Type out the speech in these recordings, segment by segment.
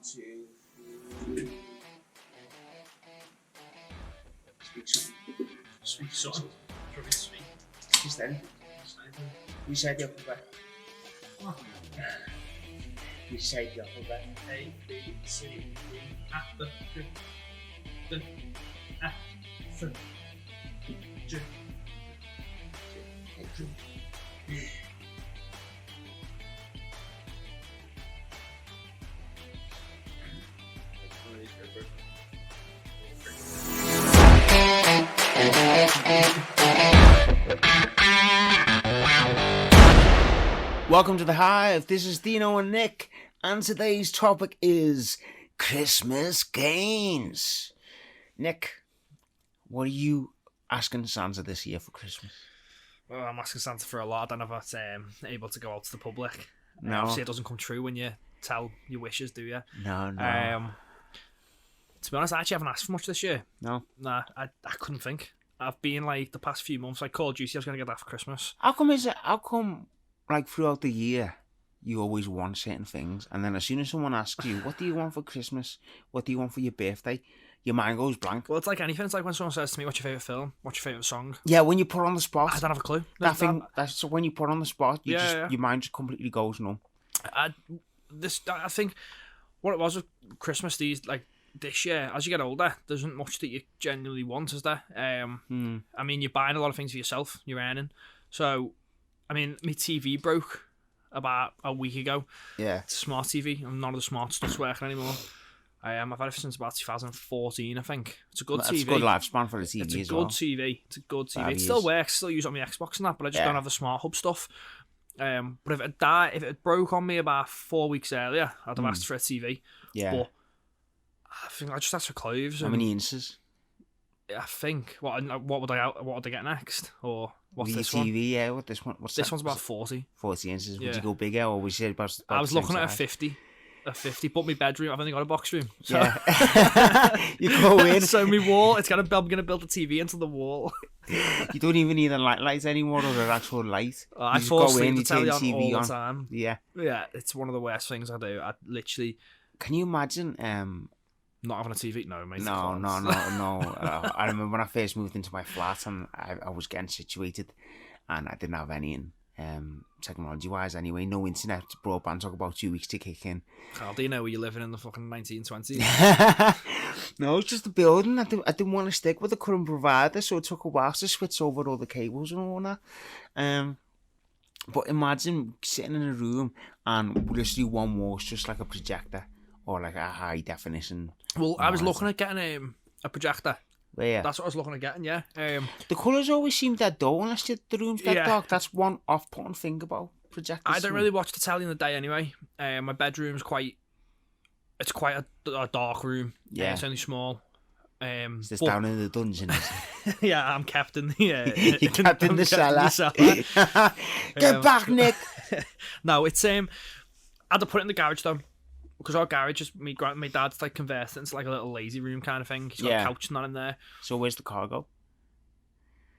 2, 3. Speak something. Sweet something. Probably sweet. Just then. You said the alphabet. What? You said the alphabet. A, B, C, D, F, D, F, G, U. Welcome to the Hive. This is Dino and Nick, and today's topic is Christmas games. Nick, what are you asking Santa this year for Christmas? Well, I'm asking Santa for a lot. I don't know if it's able to go out to the public. No. Obviously, it doesn't come true when you tell your wishes, do you? No. To be honest, I actually haven't asked for much this year. No. Nah, I couldn't think. I've been like the past few months, like Call of Duty, I was going to get that for Christmas. How come like throughout the year you always want certain things, and then as soon as someone asks you, what do you want for Christmas? What do you want for your birthday? Your mind goes blank. Well, it's like anything. It's like when someone says to me, what's your favourite film? What's your favourite song? Yeah, when you put on the spot. I don't have a clue. That's when you put on the spot, your mind just completely goes numb. I think what it was with Christmas this year, as you get older, there isn't much that you genuinely want, is there? I mean, you're buying a lot of things for yourself, you're earning. So, I mean, my TV broke about a week ago. Yeah. It's a smart TV, and none of the smart stuff's working anymore. I've had it since about 2014, I think. It's a good TV. It's a good lifespan for the TV It's a as good well. TV. It's a good TV. 5 It still works, still use it on my Xbox and that, but I just don't have the smart hub stuff. But if it broke on me about 4 weeks earlier, I'd have asked for a TV. Yeah. But I think I just asked for clothes. How many inches? I think what would I get next, or what's this TV, one? Yeah, what this one? This one's about 40. 40 inches. Yeah. Would you go bigger, or was it about I was the same looking at a size? 50. A 50, but my bedroom, I've only got a box room. So. Yeah. You go in. So my wall, I'm going to build a TV into the wall. You don't even need a light anymore, or an actual light. I just fall go asleep in, to you telly turn on TV all on. the time. Yeah. Yeah, it's one of the worst things I do. I literally... Can you imagine... Not having a TV? No, mate. No. I remember when I first moved into my flat, and I was getting situated, and I didn't have any technology-wise anyway. No internet, broadband took about 2 weeks to kick in. How do you know where you're living in the fucking 1920s? No, it's just the building. I didn't want to stick with the current provider, so it took a while to switch over all the cables and all that. But imagine sitting in a room and literally one wall's just like a projector or like a high definition. Well, I was looking at getting a projector. Yeah. That's what I was looking at getting, yeah. The colours always seem dead dull unless the room's dead Yeah. dark. That's one off-putting thing about projectors. I don't really watch the telly in the day anyway. My bedroom's quite a dark room. Yeah. It's only small. Is this down in the dungeon? Yeah, I'm kept in the... You're kept in the cellar. Get back, Nick! No, it's... I had to put it in the garage though. Because our garage is my dad's like converted into like a little lazy room kind of thing. He's got a couch and that in there. So where's the car go?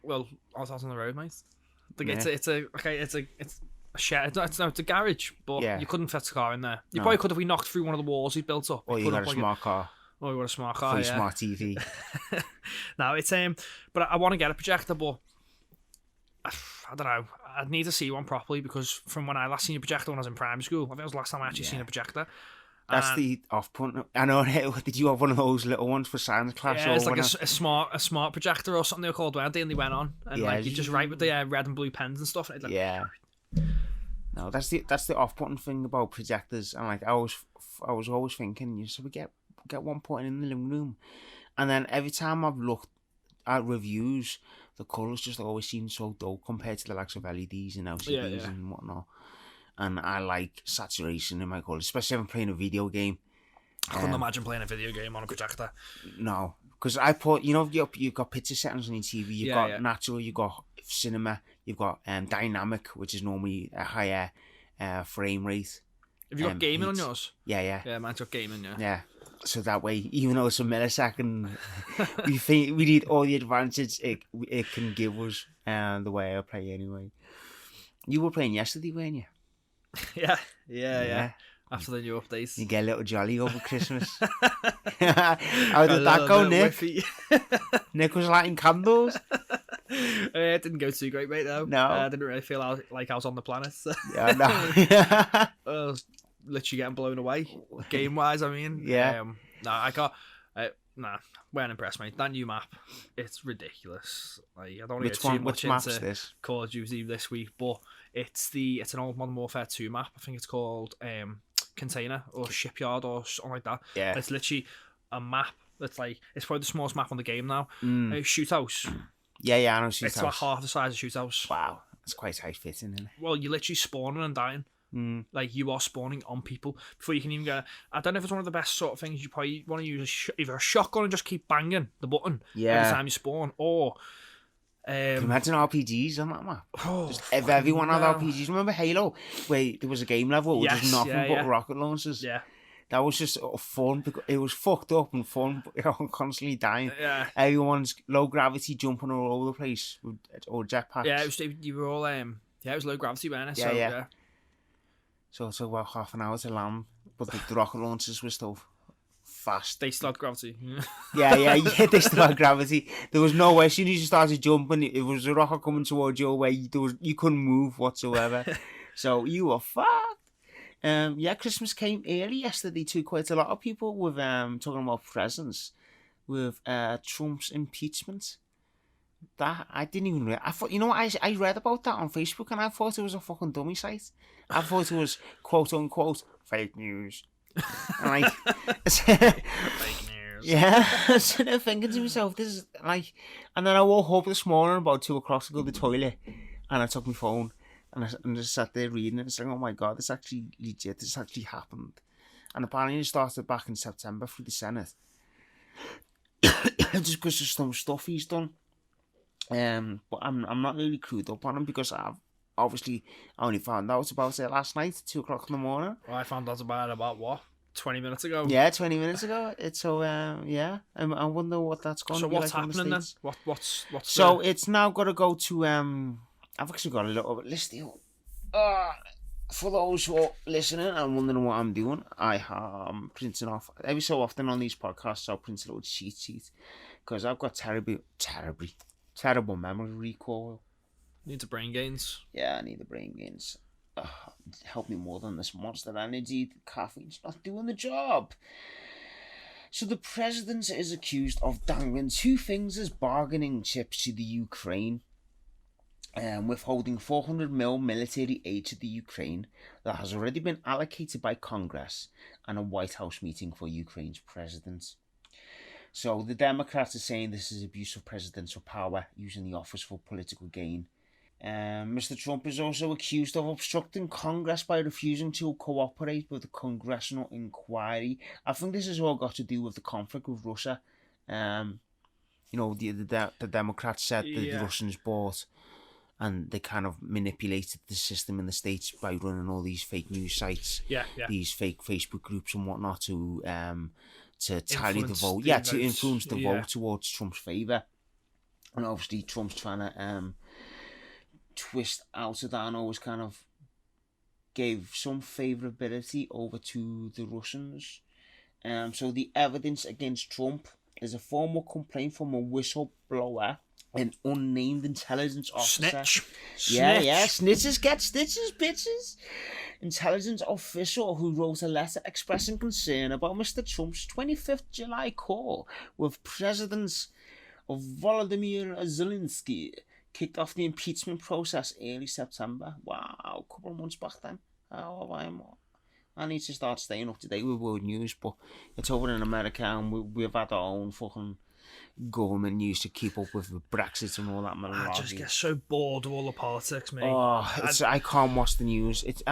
Well, I was out on the road, mate. Yeah. It's a shed. It's a garage, but you couldn't fit the car in there. You probably could if we knocked through one of the walls he'd built up. Or you got a smart car. Or you got a smart car. Fully smart TV. No, it's but I want to get a projector, but I don't know. I'd need to see one properly because from when I last seen a projector when I was in primary school, I think it was the last time I actually seen a projector. That's the off-putting. I know. Did you have one of those little ones for science class? Yeah, it's like a smart projector or something they were called, weren't they? And they went on, and like you just write with the red and blue pens and stuff. And like, yeah. No, that's the off-putting thing about projectors. And like I was always thinking, so we get one put in the living room, and then every time I've looked at reviews, the colours just always seem so dull compared to the likes of LEDs and LCDs and whatnot. And I like saturation in my colours, especially if I'm playing a video game. I couldn't imagine playing a video game on a projector. No, because I put, you've got picture settings on your TV, you've got natural, you've got cinema, you've got dynamic, which is normally a higher frame rate. Have you got gaming on yours? Yeah. Yeah, mine's got gaming, yeah. Yeah. So that way, even though it's a millisecond, we need all the advantage it can give us, the way I play anyway. You were playing yesterday, weren't you? Yeah. after the new update. You get a little jolly over Christmas. How did that go, Nick? Nick was lighting candles. It didn't go too great, mate, though. No. I didn't really feel like I was on the planet. Yeah, no. I was literally getting blown away, game-wise, I mean. Yeah. Weren't impressed, mate. That new map, it's ridiculous. Like, I don't want to Which get too much map's into this? Call of Duty this week, but it's an old Modern Warfare 2 map. I think it's called Container or Shipyard or something like that. Yeah. It's literally a map that's like, it's probably the smallest map on the game now. Mm. Shoothouse. Yeah, I know Shoothouse. It's like half the size of Shoothouse. Wow, it's quite tight fitting, isn't it? Well, you're literally spawning and dying. Mm. Like, you are spawning on people before you can even get. I don't know if it's one of the best sort of things. You probably want to use either a shotgun and just keep banging the button every time you spawn, or Can you imagine RPGs on that map? Oh, just if everyone had RPGs. Remember Halo, where there was a game level with just nothing but rocket launchers? Yeah. That was just fun because it was fucked up and fun, but constantly dying. Yeah. Everyone's low gravity jumping all over the place with or jetpacks. Yeah, you were all it was low gravity, wasn't it? Yeah. So it took about half an hour to land, but the rocket launchers were still fast. They still had gravity. Yeah, they still had gravity. There was no way. As soon as you started jumping, it was a rocket coming towards your way. You couldn't move whatsoever. So you were fucked. Christmas came early yesterday too. Quite a lot of people with talking about presents with Trump's impeachment. That I didn't even read. I thought, you know what, I read about that on Facebook and I thought it was a fucking dummy site. I thought it was quote unquote fake news. And fake news. Yeah. I was sitting there thinking to myself, this is like, and then I woke up this morning about 2 o'clock to go to the toilet, and I took my phone and I just sat there reading it and saying, oh my god, this actually legit. This actually happened, and apparently it started back in September through the Senate. Just because of some stuff he's done. But I'm not really clued up on him because I've obviously only found out about it last night, 2 o'clock in the morning. Well, I found out about what? 20 minutes ago? Yeah, 20 minutes ago. It's so I wonder what that's going to be like. So what's happening then? What's so it's now got to go to I've actually got a little bit list here. For those who are listening and wondering what I'm doing, I am printing off every so often on these podcasts. I'll print a little cheat sheet because I've got terrible memory recall. Need the brain gains. Yeah, I need the brain gains. Help me more than this Monster Energy. The caffeine's not doing the job. So the president is accused of dangling 2 things as bargaining chips to the Ukraine, withholding 400 mil military aid to the Ukraine that has already been allocated by Congress, and a White House meeting for Ukraine's president. So the Democrats are saying this is abuse of presidential power, using the office for political gain. Mr. Trump is also accused of obstructing Congress by refusing to cooperate with the congressional inquiry. I think this has all got to do with the conflict with Russia. The Democrats said that the Russians bought, and they kind of manipulated the system in the States by running all these fake news sites, these fake Facebook groups and whatnot to tally the vote, to influence the vote towards Trump's favour. And obviously Trump's trying to twist out of that and always kind of gave some favourability over to the Russians. So the evidence against Trump is a formal complaint from a whistleblower, an unnamed intelligence officer. Snitch. Yeah. Snitches get stitches, bitches. Intelligence official who wrote a letter expressing concern about Mr. Trump's 25th July call with President Volodymyr Zelensky kicked off the impeachment process early September. Wow, a couple of months back then. I need to start staying up to date with world news, but it's over in America and we've had our own fucking government news to keep up with Brexit and all that malarkey. I just get so bored of all the politics, mate. I can't watch the news. It's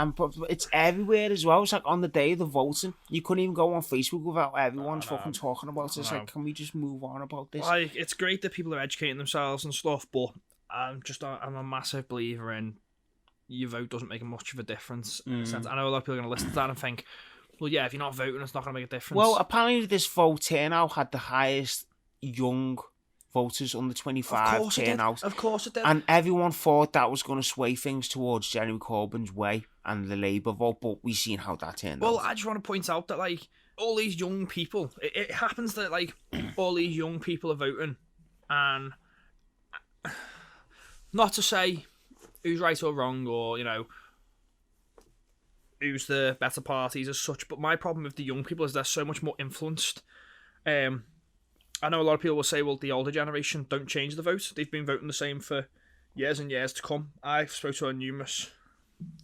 everywhere as well. It's like on the day of the voting, you couldn't even go on Facebook without everyone's fucking talking about it. It's like, can we just move on about this? Like, it's great that people are educating themselves and stuff, but I'm a massive believer in your vote doesn't make much of a difference. In a sense. I know a lot of people are going to listen to that and think, well, yeah, if you're not voting, it's not going to make a difference. Well, apparently this vote turnout had the highest young voters under Of 25 course it turn did. out. Of course it did. And everyone thought that was going to sway things towards Jeremy Corbyn's way and the Labour vote, but we've seen how that turned Well, out. I just want to point out that, like, all these young people, it happens that, like, all these young people are voting, and not to say who's right or wrong, or, you know, who's the better parties as such, but my problem with the young people is they're so much more influenced. I know a lot of people will say, well, the older generation don't change the vote. They've been voting the same for years and years to come. I've spoken to a numerous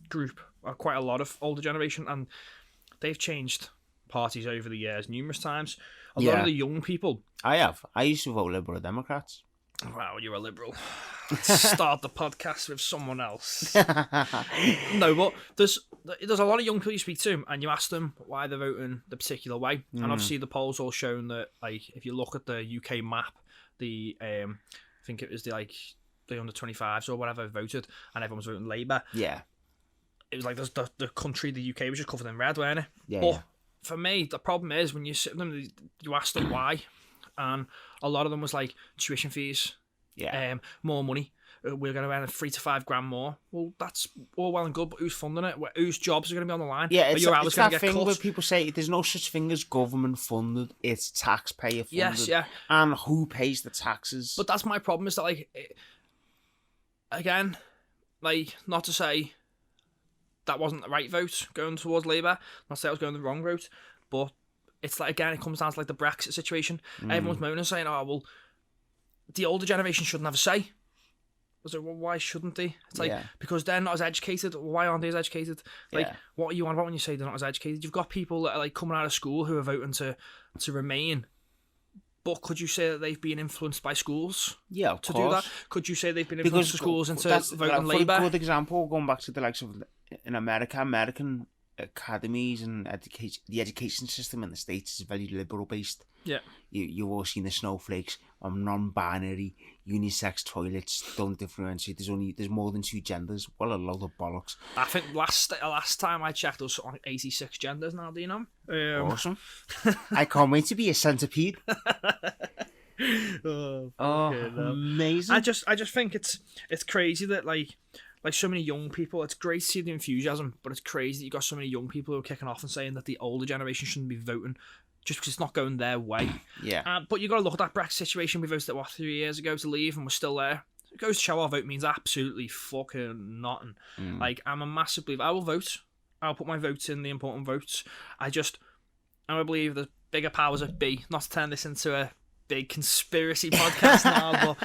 group, quite a lot of older generation, and they've changed parties over the years numerous times. A lot of the young people... I have. I used to vote Liberal Democrats. Wow, you're a liberal. Let's start the podcast with someone else. No, but there's a lot of young people you speak to, and you ask them why they're voting the particular way. And obviously the polls all shown that, like, if you look at the UK map, the I think it was the under 25s or whatever voted, and everyone was voting Labour. Yeah. It was like the country, the UK, was just covered in red, weren't it? Yeah. But for me, the problem is when you sit with them, you ask them why, and a lot of them was like tuition fees. Yeah. More money. We're going to earn $3 to $5 grand more. Well, that's all well and good, but who's funding it? Whose jobs are going to be on the line? Yeah, it's that thing cut? where people say there's no such thing as government funded, it's taxpayer funded. Yes, yeah. And who pays the taxes? But that's my problem, is that, like, again, like, not to say that wasn't the right vote going towards Labour, not to say I was going the wrong route, but it's like, again, it comes down to, like, the Brexit situation. Everyone's moaning and saying, oh, well, the older generation shouldn't have a say. I was like, well, why shouldn't they? It's like, because they're not as educated. Why aren't they as educated? Like, what are you on about when you say they're not as educated? You've got people that are, like, coming out of school who are voting to remain. But could you say that they've been influenced by schools? Yeah, of to course. do that? Could you say they've been influenced by schools into voting for Labour? a good example, going back to the likes of in America, American academies and the education system in the States is very liberal based. Yeah. You've all seen the snowflakes, non-binary, unisex toilets, don't differentiate. There's more than two genders. What a load of bollocks. I think last time I checked, there was something like 86 genders now, Dino. Awesome. I can't wait to be a centipede. Amazing. I just think it's crazy that like so many young people. It's great to see the enthusiasm, but it's crazy that you got so many young people who are kicking off and saying that the older generation shouldn't be voting just because it's not going their way. Yeah. But you got to look at that Brexit situation. We voted 3 years ago to leave, and we're still there. It goes to show our vote means absolutely fucking nothing. Like, I'm a massive believer. I will vote. I'll put my votes in, the important votes. I believe the bigger powers that be. Not to turn this into a big conspiracy podcast now, but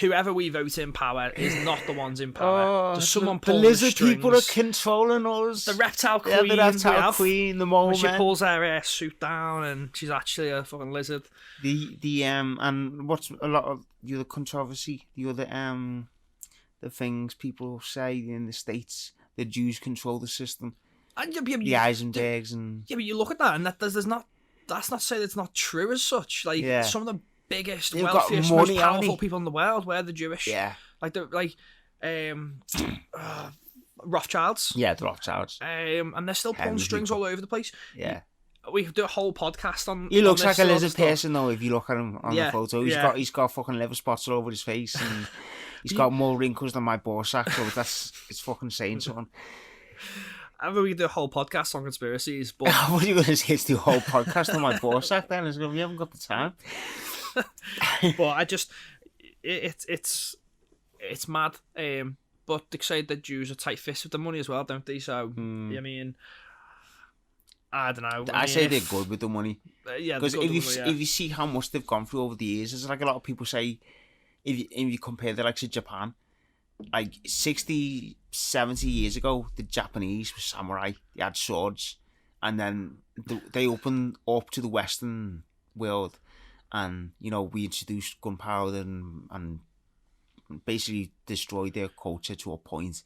whoever we vote in power is not the ones in power. There's someone pulling the lizard strings. people are controlling us. The reptile queen. Yeah, the reptile queen. The mole she pulls her suit down, and she's actually a fucking lizard. And what's a lot of the other controversy? The other the things people say in the States, the Jews control the system. And the Eisenbergs and but you look at that, and that's not to say that it's not true as such. Like some of the biggest, wealthiest, most powerful people in the world were the Jewish. Yeah. Rothschilds. Yeah, the Rothschilds. And they're still pulling strings all over the place. Yeah. We could do a whole podcast on. He looks like a lizard person though. If you look at him on the photo, he's got fucking liver spots all over his face, and he's got more wrinkles than my ball sack. So it's fucking saying something. I mean, we could do a whole podcast on conspiracies, but what are you going to say? It's the whole podcast on my ball sack? Then we haven't got the time. But I just, it's mad. But they say that Jews are tight-fisted with the money as well, don't they? So I mean, I don't know. I say they're good with the money. Yeah, because if you see how much they've gone through over the years, it's like a lot of people say. If you compare the likes of Japan, like 60, 70 years ago, the Japanese were samurai. They had swords, and then they opened up to the Western world, and we introduced gunpowder and basically destroyed their culture to a point,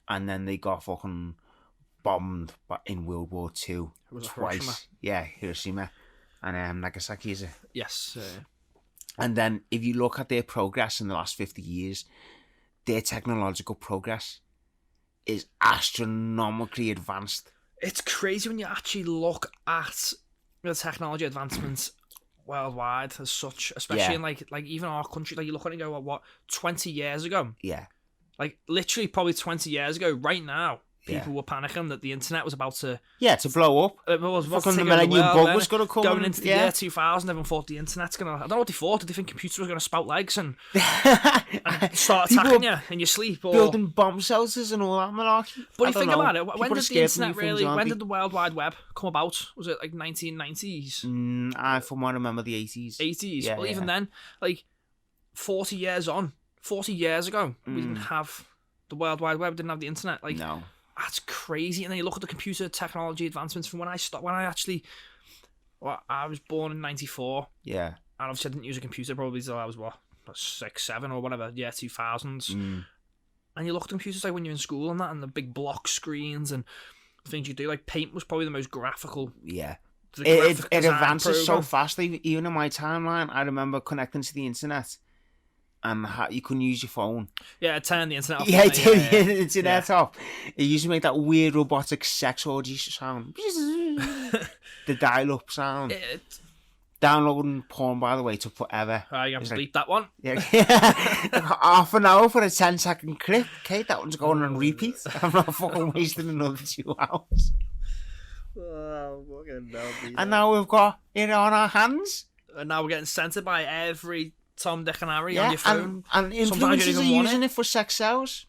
and then they got fucking bombed in World War II twice. Hiroshima. Yeah, Hiroshima and Nagasaki, is it? Yes. And then if you look at their progress in the last 50 years, their technological progress is astronomically advanced. It's crazy when you actually look at the technology advancements worldwide as such, especially in like even our country. Like you look at it and go, well, what 20 years ago? Yeah. Like literally, probably 20 years ago, right now, Yeah. people were panicking that the internet was about to to blow up. It was about to Fucking take the over the millennium world, bug was going to come. Going into the year 2000, everyone thought the internet's going to... I don't know what they thought. Did they think computers were going to spout legs and start attacking you in your sleep? Or... building bomb shelters and all that malarkey. But you think about it, when People did are the scared from internet new things, really... aren't When they? did the World Wide Web come about? Was it like 1990s? I from what I remember, the 80s. 80s? Yeah, Well, yeah. even then, like 40 years ago, we didn't have... The World Wide Web didn't have the internet. Like, No. that's crazy. And then you look at the computer technology advancements from when I was born in 94. Yeah. And obviously I didn't use a computer probably until I was, 6, 7 or whatever, 2000s. And you look at computers like when you're in school and that, and the big block screens and things you do. Like Paint was probably the most graphical. Yeah. the It graphic design advances so program. fast. Even in my timeline, I remember connecting to the internet and you couldn't use your phone. Yeah, turn the internet off. Yeah, didn't it? the internet off. It used to make that weird robotic sex orgy sound. The dial-up sound. Downloading porn, by the way, took forever. I have It's to like- bleep that one. Yeah. Half an hour for a 10-second clip. Okay, that one's going on repeat. I'm not fucking wasting another 2 hours. Oh, fucking no, And now we've got it on our hands. And now we're getting censored by every Tom, Dick and Harry on Yeah, your phone. and Sometimes you influencers don't are even want using it for sex sales.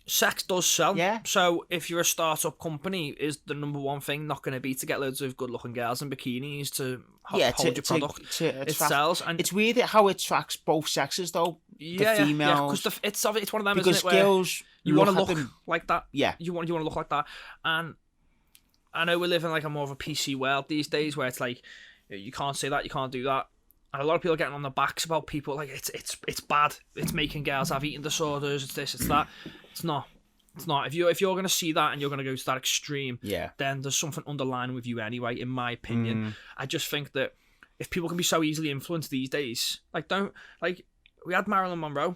Sex does sell. Yeah. So if you're a startup company, is the number one thing not going to be to get loads of good-looking girls in bikinis to hold your product? To It attract. sells, and It's weird how it tracks both sexes, though. yeah, the females. because it's one of them, Because isn't it? Where girls you want to at look them. like that. Yeah. You want to look like that, and I know we live in like a more of a PC world these days, where it's like you can't say that, you can't do that. And a lot of people are getting on their backs about people like it's bad. It's making girls have eating disorders. It's this. It's that. It's not. It's not. If you're going to see that and you're going to go to that extreme, then there's something underlying with you anyway. In my opinion, I just think that if people can be so easily influenced these days, like we had Marilyn Monroe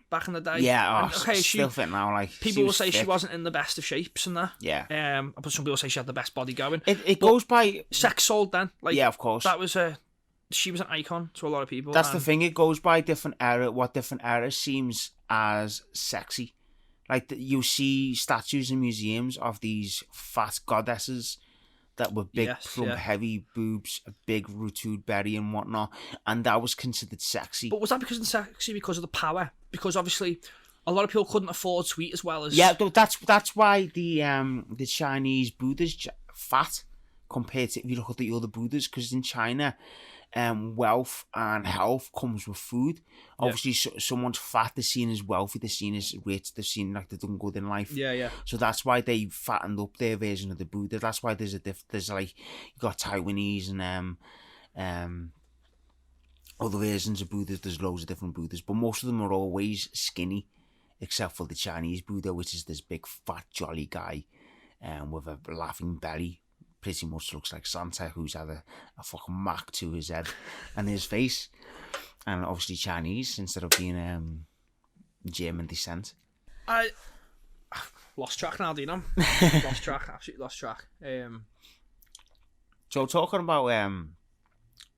back in the day. Yeah, and, okay, still fit now. Like people will say she wasn't in the best of shapes and that. Yeah. But some people say she had the best body going. It goes by Sex sold then. Like, yeah, of course. That was she was an icon to a lot of people. That's the thing. It goes by different era. What different era seems as sexy. Like you see statues in museums of these fat goddesses that were big, plump, heavy boobs, a big rotude belly and whatnot, and that was considered sexy. But was that because of the power? Because obviously, a lot of people couldn't afford to eat as well as. Yeah, that's why the Chinese Buddha's fat compared to if you look at the other Buddhas, because in China, wealth and health comes with food. Obviously, someone's fat, they're seen as wealthy, they're seen as rich, they're seen like they've done good in life. Yeah. So that's why they fattened up their version of the Buddha. That's why there's like you got Taiwanese and other versions of Buddhas. There's loads of different Buddhas, but most of them are always skinny, except for the Chinese Buddha, which is this big fat jolly guy, with a laughing belly. Pretty much looks like Santa, who's had a fucking Mac to his head and his face. And obviously Chinese instead of being German descent. I lost track now, Dino. Absolutely lost track. So talking about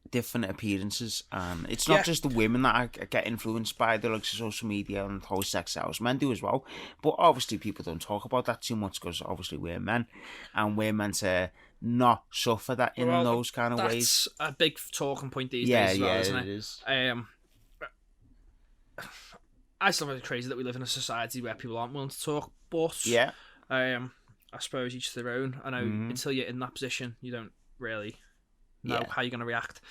different appearances, and it's not just the women that get influenced by the likes of social media and whole sex sales. Men do as well, but obviously people don't talk about that too much because obviously we're men, and we're meant to not suffer that in those kind of ways. That's a big talking point these days as well, isn't it? It is. I still think it's crazy that we live in a society where people aren't willing to talk, but I suppose each to their own. I know until you're in that position, you don't really know how you're going to react.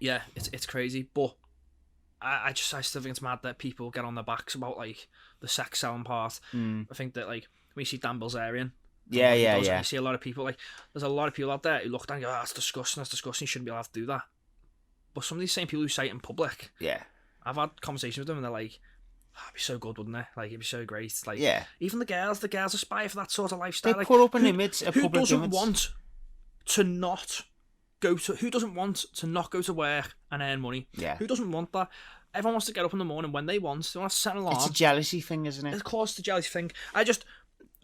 It's crazy, but I still think it's mad that people get on their backs about like the sex selling part. I think that like when you see Dan Bilzerian, you see a lot of people like there's a lot of people out there who look down and go, that's disgusting, you shouldn't be allowed to do that. But some of these same people who say it in public, I've had conversations with them and they're like, it'd be so good, wouldn't it? Like, it'd be so great. Like, even the girls aspire for that sort of lifestyle. They like, put up an image, a who public doesn't image. want to not go to? Who doesn't want to not go to work and earn money? Yeah. Who doesn't want that? Everyone wants to get up in the morning when they want. They want to set an alarm. It's a jealousy thing, isn't it? Of course, the jealousy thing.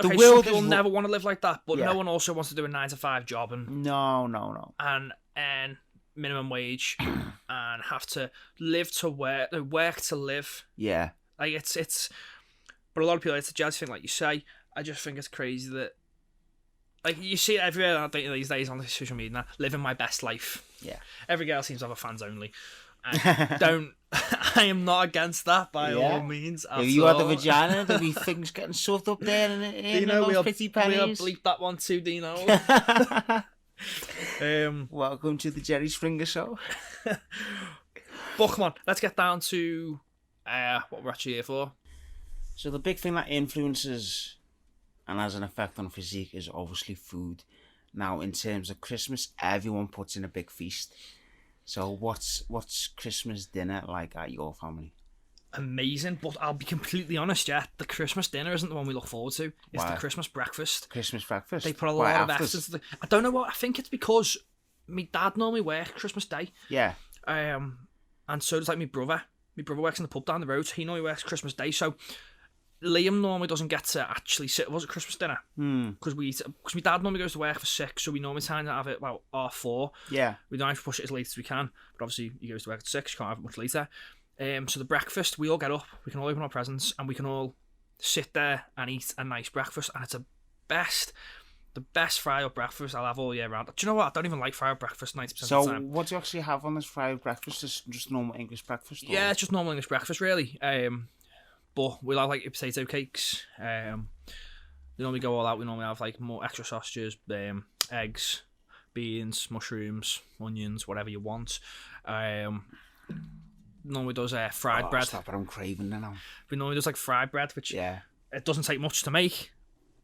Okay, world some people is never want to live like that, but Yeah. no one also wants to do a 9 to 5 job no. and earn minimum wage and have to live to work to live. Yeah. Like it's. But a lot of people, it's a jazz thing, like you say. I just think it's crazy that, like, you see it everywhere these days on social media now, living my best life. Yeah. Every girl seems to have a fans only. I am not against that by all means. If you had the vagina, there'd be things getting shoved up there in those pretty pennies. We'll bleep that one too, Dino. Welcome to the Jerry Springer Show. But come on, let's get down to what we're actually here for. So the big thing that influences and has an effect on physique is obviously food. Now, in terms of Christmas, everyone puts in a big feast. So what's Christmas dinner like at your family? Amazing, but I'll be completely honest, yeah, the Christmas dinner isn't the one we look forward to. It's Why? the Christmas breakfast. Christmas breakfast? They put a lot of effort into I don't know what, I think it's because my dad normally works Christmas Day. Yeah. And so does like my brother. My brother works in the pub down the road, so he normally works Christmas Day, so Liam normally doesn't get to actually sit with us at Christmas dinner because my dad normally goes to work for 6, so we normally try and have it about 4:30. Yeah. We don't have to push it as late as we can, but obviously he goes to work at 6. You can't have it much later. So the breakfast, we all get up, we can all open our presents, and we can all sit there and eat a nice breakfast, and it's the best fry up breakfast I'll have all year round. Do you know what? I don't even like fry up breakfast 90% of the So time. what do you actually have on this fry up breakfast? Just normal English breakfast? Or? Yeah, it's just normal English breakfast, really. But we'll have like potato cakes. We normally go all out. We normally have like more extra sausages, eggs, beans, mushrooms, onions, whatever you want. Normally does fried bread. Stop it, I'm craving now. We normally does like fried bread, which it doesn't take much to make,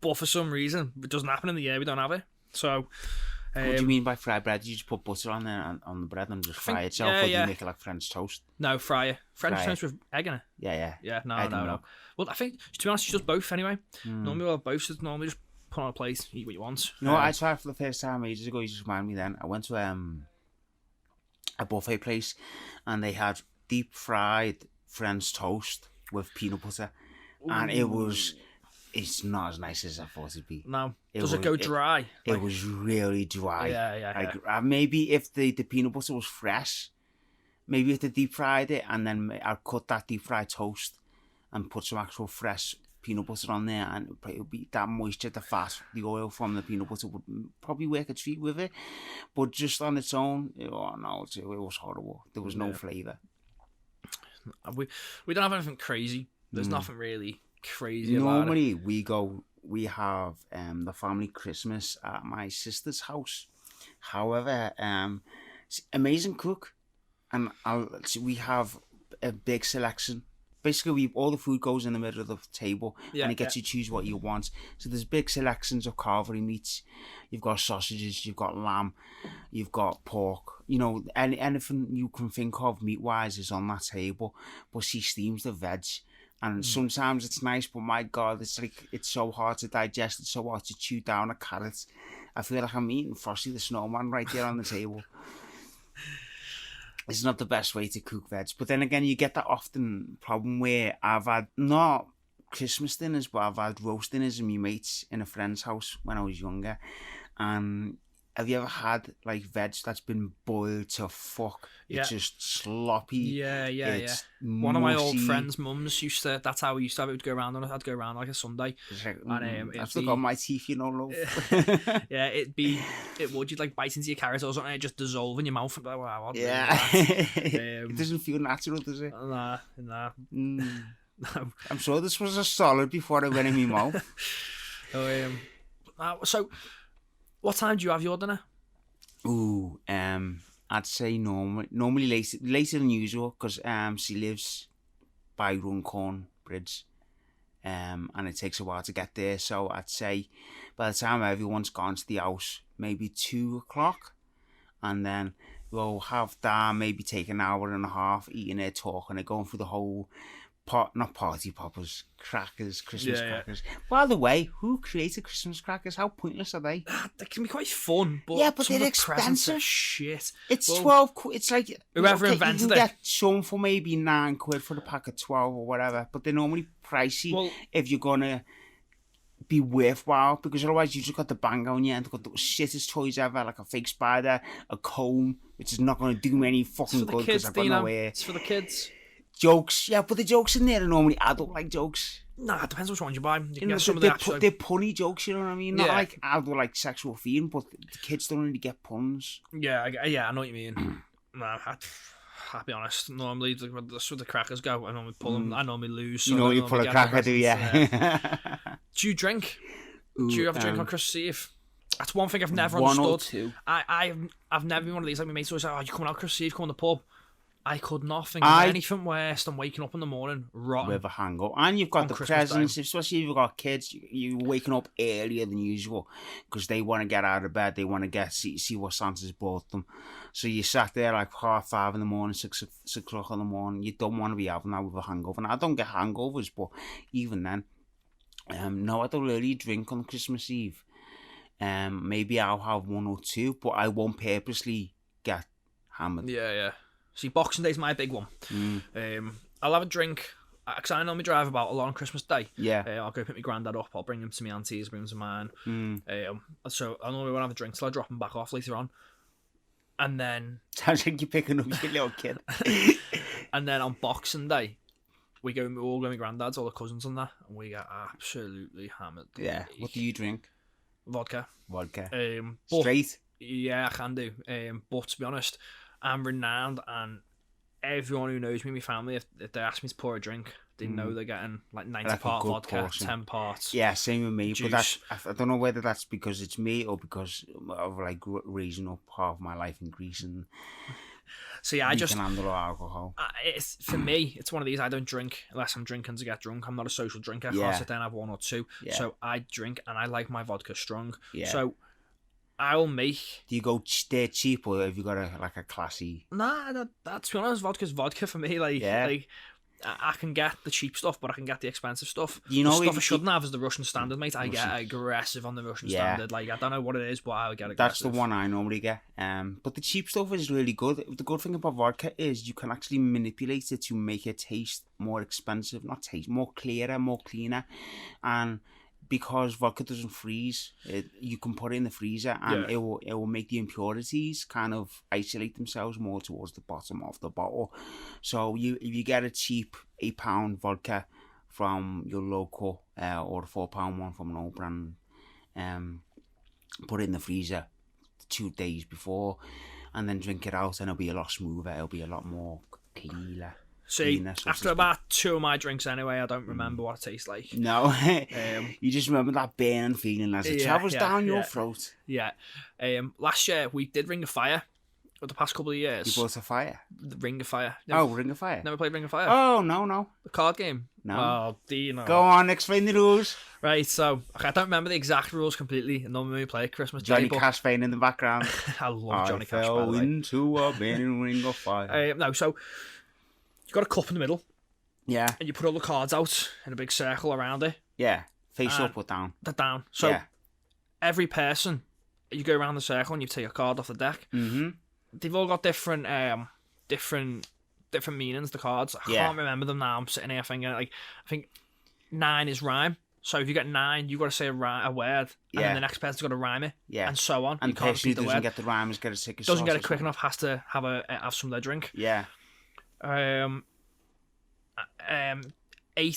but for some reason it doesn't happen in the year. We don't have it. So. What do you mean by fried bread? You just put butter on there on the bread and just fry it itself, or do you make it like French toast? No, fry it. French toast with egg in it. Yeah. No. Well, I think, to be honest, she does both anyway. Normally we'll have both, so normally just put on a plate, eat what you want. You know what I tried for the first time ages ago? You just reminded me then. I went to a buffet place and they had deep fried French toast with peanut butter. Ooh. And it's not as nice as I thought it'd be. No. Does it go dry? It was really dry. Yeah. Maybe if the peanut butter was fresh, maybe if they deep fried it and then I'd cut that deep fried toast and put some actual fresh peanut butter on there, and it would be that moisture, the fat, the oil from the peanut butter would probably work a treat with it. But just on its own, it was horrible. There was no flavour. We don't have anything crazy. There's nothing really crazy Normally we have the family Christmas at my sister's house. However, amazing cook, and we have a big selection. Basically, all the food goes in the middle of the table, and it gets you choose what you want. So there's big selections of carvery meats. You've got sausages, you've got lamb, you've got pork. You know, anything you can think of meat-wise is on that table. But she steams the veg. And sometimes it's nice, but my God, it's so hard to digest. It's so hard to chew down a carrot. I feel like I'm eating Frosty the Snowman right there on the table. It's not the best way to cook veg. But then again, you get that often problem where I've had not Christmas dinners, but I've had roast dinners with my mates in a friend's house when I was younger. And have you ever had like veg that's been boiled to fuck? Yeah. It's just sloppy. Yeah. Mushy. One of my old friends' mums used to. That's how we used to have it. Would go around on it. I'd go around like a Sunday. And I've still got my teeth, you know, love. Yeah, it would. You'd like bite into your carrot or something, and it just dissolve in your mouth. And be like, wow, it doesn't feel natural, does it? Nah. No. I'm sure this was a solid before it went in my mouth. So, what time do you have your dinner? Ooh, I'd say normally later than usual, because she lives by Runcorn Bridge, and it takes a while to get there. So I'd say by the time everyone's gone to the house, maybe 2:00, and then we'll have that, maybe take an hour and a half eating it, talking it, going through the whole not party poppers, crackers, Christmas crackers. By the way, who created Christmas crackers? How pointless are they? They can be quite fun, but yeah, but some they're of the presents expensive. are shit. It's 12 quid. It's like whoever invented you it. can get some for maybe 9 quid for the pack of 12 or whatever, but they're normally pricey if you're gonna be worthwhile, because otherwise you just got the bang on you and got the shittest toys ever, like a fake spider, a comb, which is not going to do me any fucking good because I've got no hair. It's for the kids. Jokes, yeah, but the jokes in there are normally adult-like jokes. Nah, it depends which one you buy. You can know, get some of they're, the actual... they're punny jokes, you know what I mean? Not like adult, like sexual theme, but the kids don't really get puns. Yeah, I know what you mean. Nah, I'll be honest. Normally, that's where the crackers go. I normally pull them. I normally lose. So you know, you pull a cracker, do you? Do you drink? Do you have a drink on Christmas Eve? That's one thing I've never one understood. Or two. I've never been one of these. Like my mates always say, "Oh, you coming out Christmas Eve? Come on the pub." I could not think of anything worse than waking up in the morning rotten with a hangover. And you've got the Christmas presents, Day. especially if you've got kids. You're waking up earlier than usual because they want to get out of bed. They want to see what Santa's bought them. So you sat there like 5:30 in the morning, 6 o'clock in the morning. You don't want to be having that with a hangover. Now, I don't get hangovers, but even then, no, I don't really drink on Christmas Eve. Maybe I'll have one or two, but I won't purposely get hammered. Yeah. See, Boxing Day's my big one. I'll have a drink, because I normally drive about a lot on Christmas Day. Yeah. I'll go pick my granddad up, I'll bring him to my auntie's, bring him to mine. So I normally won't have a drink till I drop him back off later on. And then... Sounds like you're picking up your little kid. And then on Boxing Day, we all go to my granddad's, all the cousins and that, and we get absolutely hammered. Yeah. What do you drink? Vodka. Straight? Yeah, I can do. But to be honest, I'm renowned, and everyone who knows me, my family, if they ask me to pour a drink, they know they're getting like 90 part vodka, portion. 10 parts. Yeah, same with me. Juice. But I don't know whether that's because it's me or because of like raising up half of my life in Greece and see, I just can handle alcohol. It's for me. It's one of these. I don't drink unless I'm drinking to get drunk. I'm not a social drinker. I can't sit down and have one or two. Yeah. So I drink, and I like my vodka strong. Yeah. So I'll make. Do you go stay cheap, or have you got a classy? Nah, to be honest, vodka's vodka for me. Like I can get the cheap stuff, but I can get the expensive stuff. You know, the stuff I shouldn't have is the Russian standard, mate. I get aggressive on the Russian standard. Like I don't know what it is, but I get aggressive. That's the one I normally get. But the cheap stuff is really good. The good thing about vodka is you can actually manipulate it to make it taste more expensive, more clearer, more cleaner, and because vodka doesn't freeze, you can put it in the freezer and it will make the impurities kind of isolate themselves more towards the bottom of the bottle. So if you get a cheap £8 vodka from your local or a £4 one from an old brand, put it in the freezer 2 days before and then drink it out, and it'll be a lot smoother. It'll be a lot more cleaner. See, after about 2 of my drinks anyway, I don't remember what it tastes like. No, you just remember that burning feeling as it travels down your throat. Yeah. Last year, we did Ring of Fire. For the past couple of years. You bought a fire? The Ring of Fire. Ring of Fire. Never played Ring of Fire? Oh, no. The card game? No. Oh, Dino. Go on, explain the rules. Right, so I don't remember the exact rules completely. And normally we play at Christmas Johnny Cash playing in the background. I love Johnny Cash, by the way. I fell into a burning ring of fire. No, so you got a cup in the middle. Yeah. And you put all the cards out in a big circle around it. Yeah. Face up or down? They're down. So every person, you go around the circle and you take a card off the deck. Mm-hmm. They've all got different meanings, the cards. I can't remember them now. I'm sitting here thinking, I think 9 is rhyme. So if you get 9, you've got to say a word, and then the next person's got to rhyme it, and so on. And the person who doesn't get the rhyme is going to take a doesn't get it quick enough, has to have some of their drink. Yeah. 8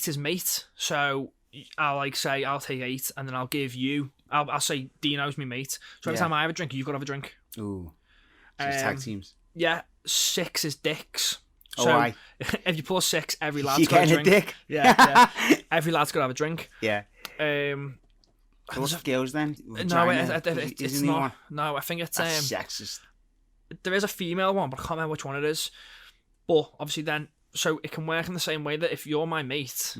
is mate. So I'll say I'll take 8, and then I'll give you. I'll say Dino's my mate. So every time I have a drink, you've got to have a drink. Ooh. So it's tag teams. Yeah. 6 is dicks. So if you pull 6, every lad's got a drink. You getting a dick? Yeah. Every lad's got to have a drink. Yeah. What's girls then? No, it's not. No, I think it's that's sexist. There is a female one, but I can't remember which one it is. But obviously then, so it can work in the same way that if you're my mate,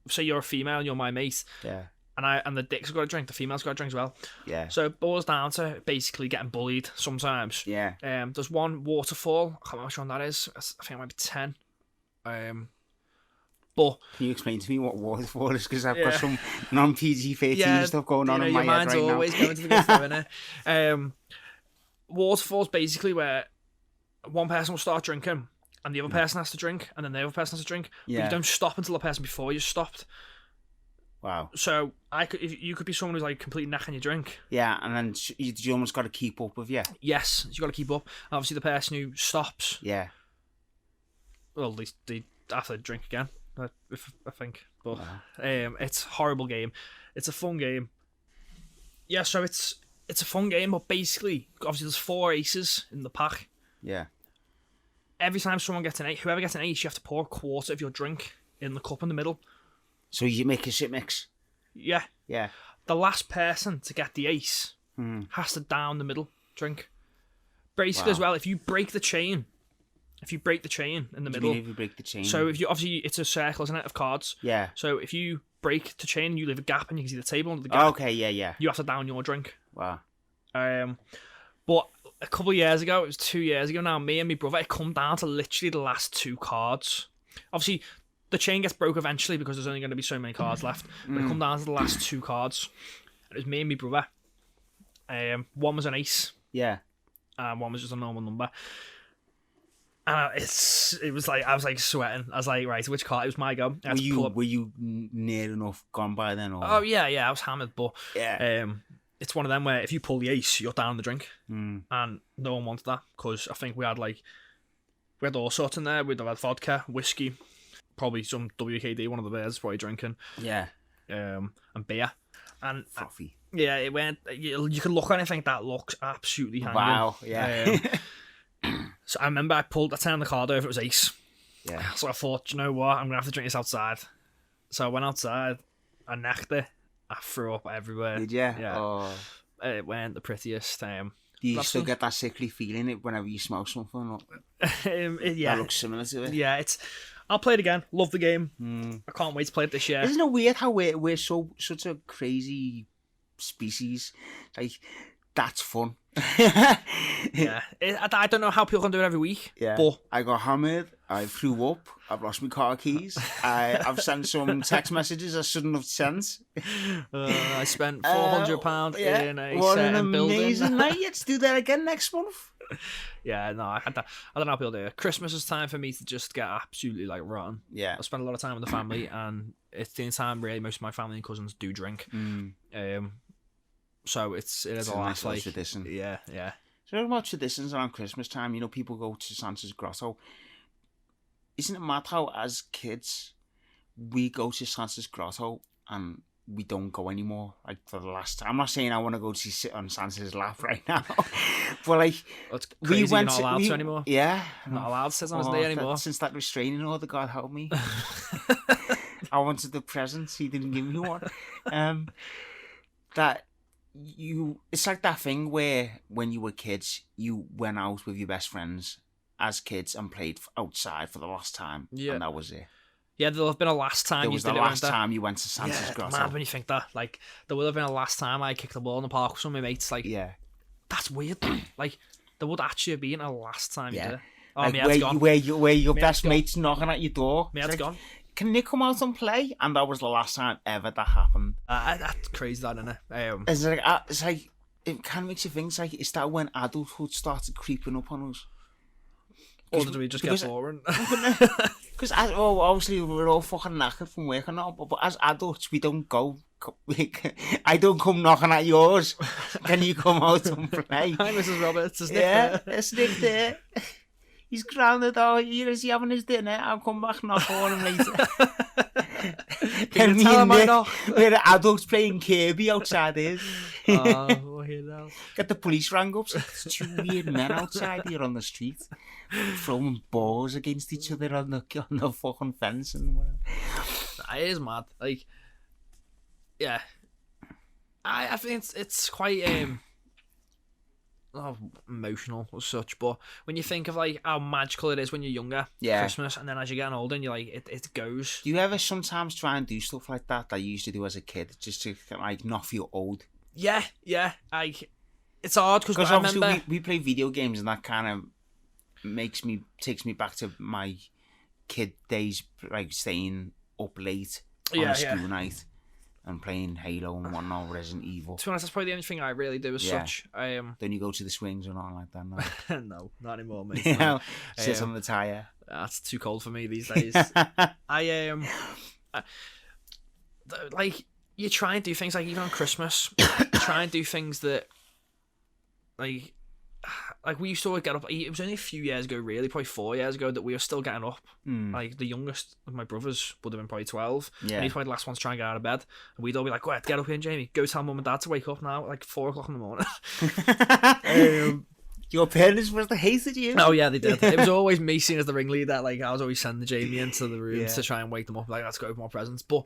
say you're a female and you're my mate, and the dick's got a drink, the female's got a drink as well. Yeah. So it boils down to basically getting bullied sometimes. Yeah. There's one waterfall. I can't remember which one that is. I think it might be 10. But can you explain to me what waterfall is? Because I've got some non-PG-13 stuff going on in my head right now. Your mind's always going to the good stuff, innit? Waterfall's basically where one person will start drinking, and the other person has to drink, and then the other person has to drink. But you don't stop until the person before you stopped. Wow. So you could be someone who's like completely knacking your drink. Yeah, and then you almost got to keep up with you. Yes, you got to keep up. Obviously, the person who stops, Yeah. well, they have to drink again. I think, but Wow. it's a horrible game. It's a fun game. Yeah, so it's a fun game, but basically, obviously, there's 4 aces in the pack. Yeah. Every time someone gets an ace, whoever gets an ace, you have to pour a quarter of your drink in the cup in the middle. So you make a shit mix. Yeah. Yeah. The last person to get the ace has to down the middle drink. Basically, as well, if you break the chain in the middle. If you break the chain. So if you obviously it's a circle, isn't it, of cards? Yeah. So if you break the chain and you leave a gap and you can see the table under the gap. Okay. Yeah. You have to down your drink. Wow. But a couple of years ago, it was 2 years ago now, me and my brother, it come down to literally the last 2 cards. Obviously, the chain gets broke eventually because there's only going to be so many cards left. But it come down to the last 2 cards. And it was me and my brother. One was an ace. Yeah. And one was just a normal number. And it was like I was like sweating. I was like, right, which card? It was my go. Were you near enough gone by then? Or? Oh yeah, I was hammered, but yeah. It's one of them where if you pull the ace, you're down the drink, and no one wants that because I think we had all sorts in there. We'd have had vodka, whiskey, probably some WKD, one of the beers probably drinking, yeah, and beer, and frothy. Yeah, it went. You could look at it and think that looks absolutely hanging. Wow, yeah. So I remember I turned the card over. It was ace. Yeah. So I thought, you know what, I'm gonna have to drink this outside. So I went outside. I knacked it. I threw up everywhere. Did you? Yeah. Oh. It weren't the prettiest. Do you still get that sickly feeling whenever you smell something? Yeah. That looks similar to it. Yeah, I'll play it again. Love the game. I can't wait to play it this year. Isn't it weird how we're such a crazy species? Like, that's fun. Yeah. I don't know how people can do it every week. Yeah. But I got hammered. I threw up. I've lost my car keys. I've sent some text messages I shouldn't have sent. I spent £400 in a what certain an building. amazing night. Let's do that again next month. Yeah, no, I don't know how people do it. Christmas is time for me to just get absolutely rotten. Yeah. I spend a lot of time with the family, and it's the only time really most of my family and cousins do drink. So it is a nice laugh, tradition. Yeah. So about traditions around Christmas time, people go to Santa's grotto. Isn't it mad how as kids we go to Santa's grotto and we don't go anymore? Like for the last time, I'm not saying I want to go to sit on Santa's lap right now, but like it's crazy we went you're not allowed to anymore. Yeah, I'm not allowed to sit on his knee anymore. Since that restraining order, God help me. I wanted the presents, he didn't give me one. It's like that thing where when you were kids, you went out with your best friends as kids and played outside for the last time, and that was it. Yeah, there'll have been a last time. There was the last time you went to Santa's grotto. Mad when you think that. Like, there will have been a last time I kicked the ball in the park with some of my mates. Like, yeah, that's weird. Like, there would actually have been a last time you did it. Oh, like my head's gone. where your best mate's knocking at your door. My head's gone. Can they come out and play? And that was the last time ever that happened. That's crazy, that, isn't it? It's like it kind of makes you think. It's like, is that when adulthood started creeping up on us? Or did we just get boring? Because obviously we're all fucking knackered from work and all, but as adults we don't go. I don't come knocking at yours. Can you come out and play? Hi, Mrs. Roberts. Is Nick there? It's Nick there. He's grounded out here. Is he having his dinner? I'll come back knock on him later. Can you tell him I knock? We're adults playing Kirby outside here. Oh, here now. Get the police rang up. There's 2 weird men outside here on the street throwing balls against each other on the fucking fence and whatever. That is mad. Like, yeah, I think it's quite emotional as such. But when you think of like how magical it is when you're younger, Christmas, and then as you're getting older, and you're like, it goes. Do you ever sometimes try and do stuff like that you used to do as a kid, just to like not feel old? Yeah. Like, it's hard because obviously remember we play video games, and that kind of takes me back to my kid days, like staying up late on a school night and playing Halo and whatnot, Resident Evil. To be honest, that's probably the only thing I really do as such. Then you go to the swings or nothing like that. No, no, not anymore, mate. Sit on the tyre. That's too cold for me these days. Like, you try and do things like even on Christmas, you try and do things that like we used to get up. It was only a few years ago, really, probably 4 years ago, that we were still getting up. Like the youngest of my brothers would have been probably 12, and he's probably the last one to try and get out of bed. And we'd all be like, "Go ahead, get up here, Jamie. Go tell mum and dad to wake up now." At like 4 o'clock in the morning. Your parents must have hated you. Oh yeah, they did. It was always me seen as the ringleader. Like I was always sending Jamie into the room to try and wake them up. Like, let's go open more presents. But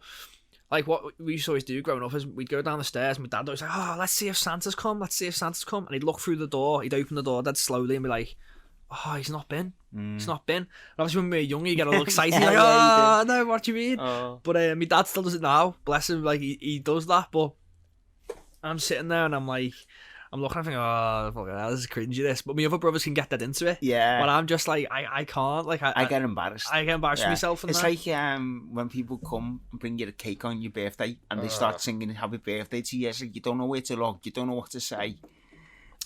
like what we used to always do growing up is we'd go down the stairs and my dad was like, "Oh, let's see if Santa's come. Let's see if Santa's come." And he'd look through the door. He'd open the door dead slowly and be like, "Oh, he's not been. He's not been." And obviously when we were younger, you get all excited. Like, "Oh, no, what do you mean?" But my dad still does it now. Bless him. Like he does that. But I'm sitting there and I'm like, I'm looking and thinking, "Oh, fucking hell, this is cringy, this." But my other brothers can get that into it. Yeah. But I'm just like, I can't. Like I get embarrassed. I get embarrassed myself. It's like when people come and bring you a cake on your birthday and they start singing "Happy Birthday" to you. It's like you don't know where to look. You don't know what to say.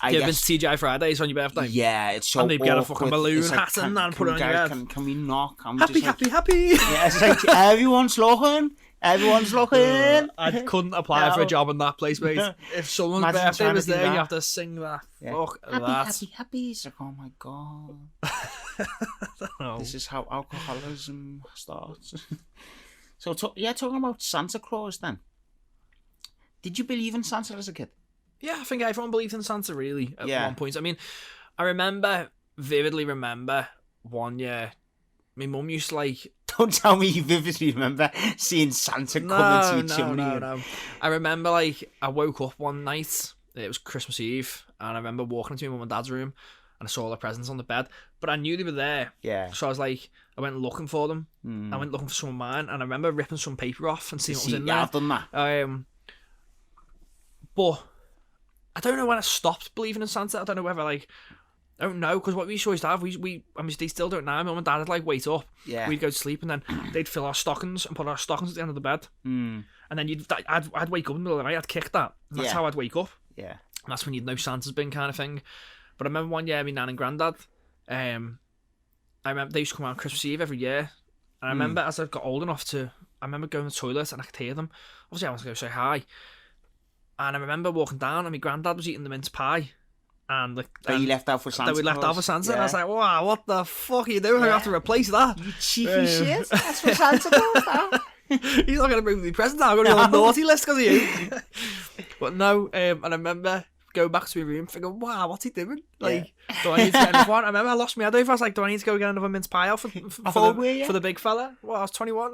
You've been to TGI Fridays on your birthday. Yeah, it's so and they get a fucking balloon like, hat and put it on your head. Can we knock? I'm happy, just like, happy. Yeah, it's like everyone's looking. Everyone's looking. I couldn't apply for a job in that place, mate. If someone's birthday was there, you have to sing that. Yeah. Fuck happy, that. Happy. It's like, oh my god. This is how alcoholism starts. So, talking about Santa Claus then. Did you believe in Santa as a kid? Yeah, I think everyone believed in Santa, really, at one point. I mean, I vividly remember one year, my mum used to like... Don't tell me you vividly remember seeing Santa come into your chimney. No. I remember, like, I woke up one night, it was Christmas Eve, and I remember walking into my mum and dad's room, and I saw all the presents on the bed, but I knew they were there. Yeah. So I was like, I went looking for them. I went looking for some of mine, and I remember ripping some paper off and seeing what was in there. I've done that. But I don't know when I stopped believing in Santa. I don't know whether, like, I don't know, because what we used to always have, I mean, they still don't now. Mum and Dad would, like, wait up. Yeah. We'd go to sleep, and then they'd fill our stockings and put our stockings at the end of the bed. And then I'd wake up in the middle of the night, I'd kick that. And that's how I'd wake up. Yeah. And that's when you'd know Santa's been, kind of thing. But I remember one year, my nan and granddad, I remember they used to come around Christmas Eve every year. And I remember as I got old enough I remember going to the toilet and I could hear them. Obviously, I wanted to go say hi. And I remember walking down and my granddad was eating the mince pie. And that you left out for Santa. That we left out for Santa. And I was like, wow, what the fuck are you doing? I have to replace that. You cheeky shit. That's what Santa goes now. He's not going to bring me presents now. I'm going to be on the naughty list because of you. But no, and I remember going back to my room thinking, wow, what's he doing? Like, do I need to get another one? I remember I lost my head over. I was like, do I need to go get another mince pie out for the big fella? Well, I was 21.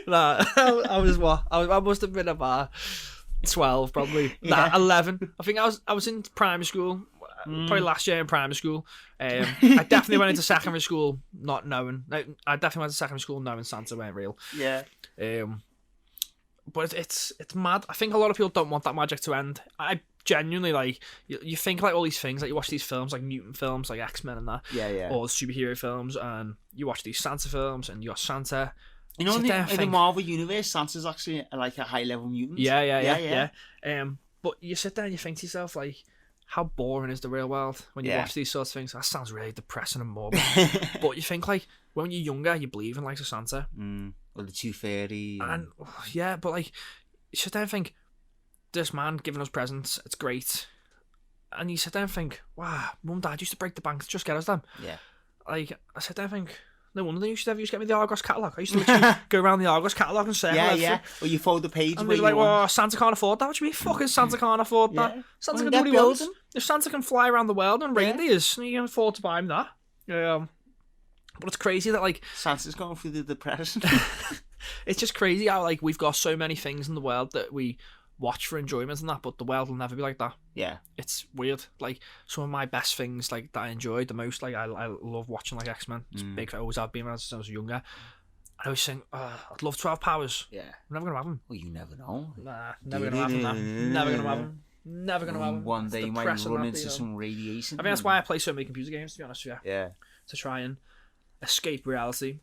Nah, I must have been about 12 probably. Nah, 11. I think I was in primary school, probably last year in primary school. I definitely went into secondary school not knowing. I definitely went to secondary school knowing Santa weren't real. Yeah. But it's mad. I think a lot of people don't want that magic to end. I genuinely, like, you think like all these things, like you watch these films, like mutant films, like X-Men and that, or superhero films, and you watch these Santa films, and you got Santa. You know, in the Marvel universe, Santa's actually like a high-level mutant. Yeah. But you sit there and you think to yourself, like, how boring is the real world when you watch these sorts of things? That sounds really depressing and morbid. But you think, like, when you're younger, you believe in, like, a Santa. Or the Tooth Fairy. And but, like, you sit there and think, this man giving us presents, it's great. And you sit there and think, wow, Mum and Dad used to break the bank to just get us them. Yeah. Like, I sit there and think, no wonder they used to get me the Argos catalogue. I used to literally go around the Argos catalogue and say, Or you fold the page. And they'd be like, well, Santa can't afford that. What do you mean, fucking Santa can't afford that? Santa can do what he wants. If Santa can fly around the world on reindeers, you can afford to buy him that. But it's crazy that, like, Santa's going through the depression. It's just crazy how, like, we've got so many things in the world that we watch for enjoyment and that, but the world will never be like that. Yeah. It's weird. Like, some of my best things, like, that I enjoyed the most, like, I love watching, like, X-Men. It's big. I always have been since I was younger. I always think, I'd love 12 powers. Yeah. I'm never going to have them. Well, you never know. Nah, never going to have them. Never going to have them. Never going to have them. One day you might run into some radiation. I think that's why I play so many computer games, to be honest with you. Yeah. To try and escape reality.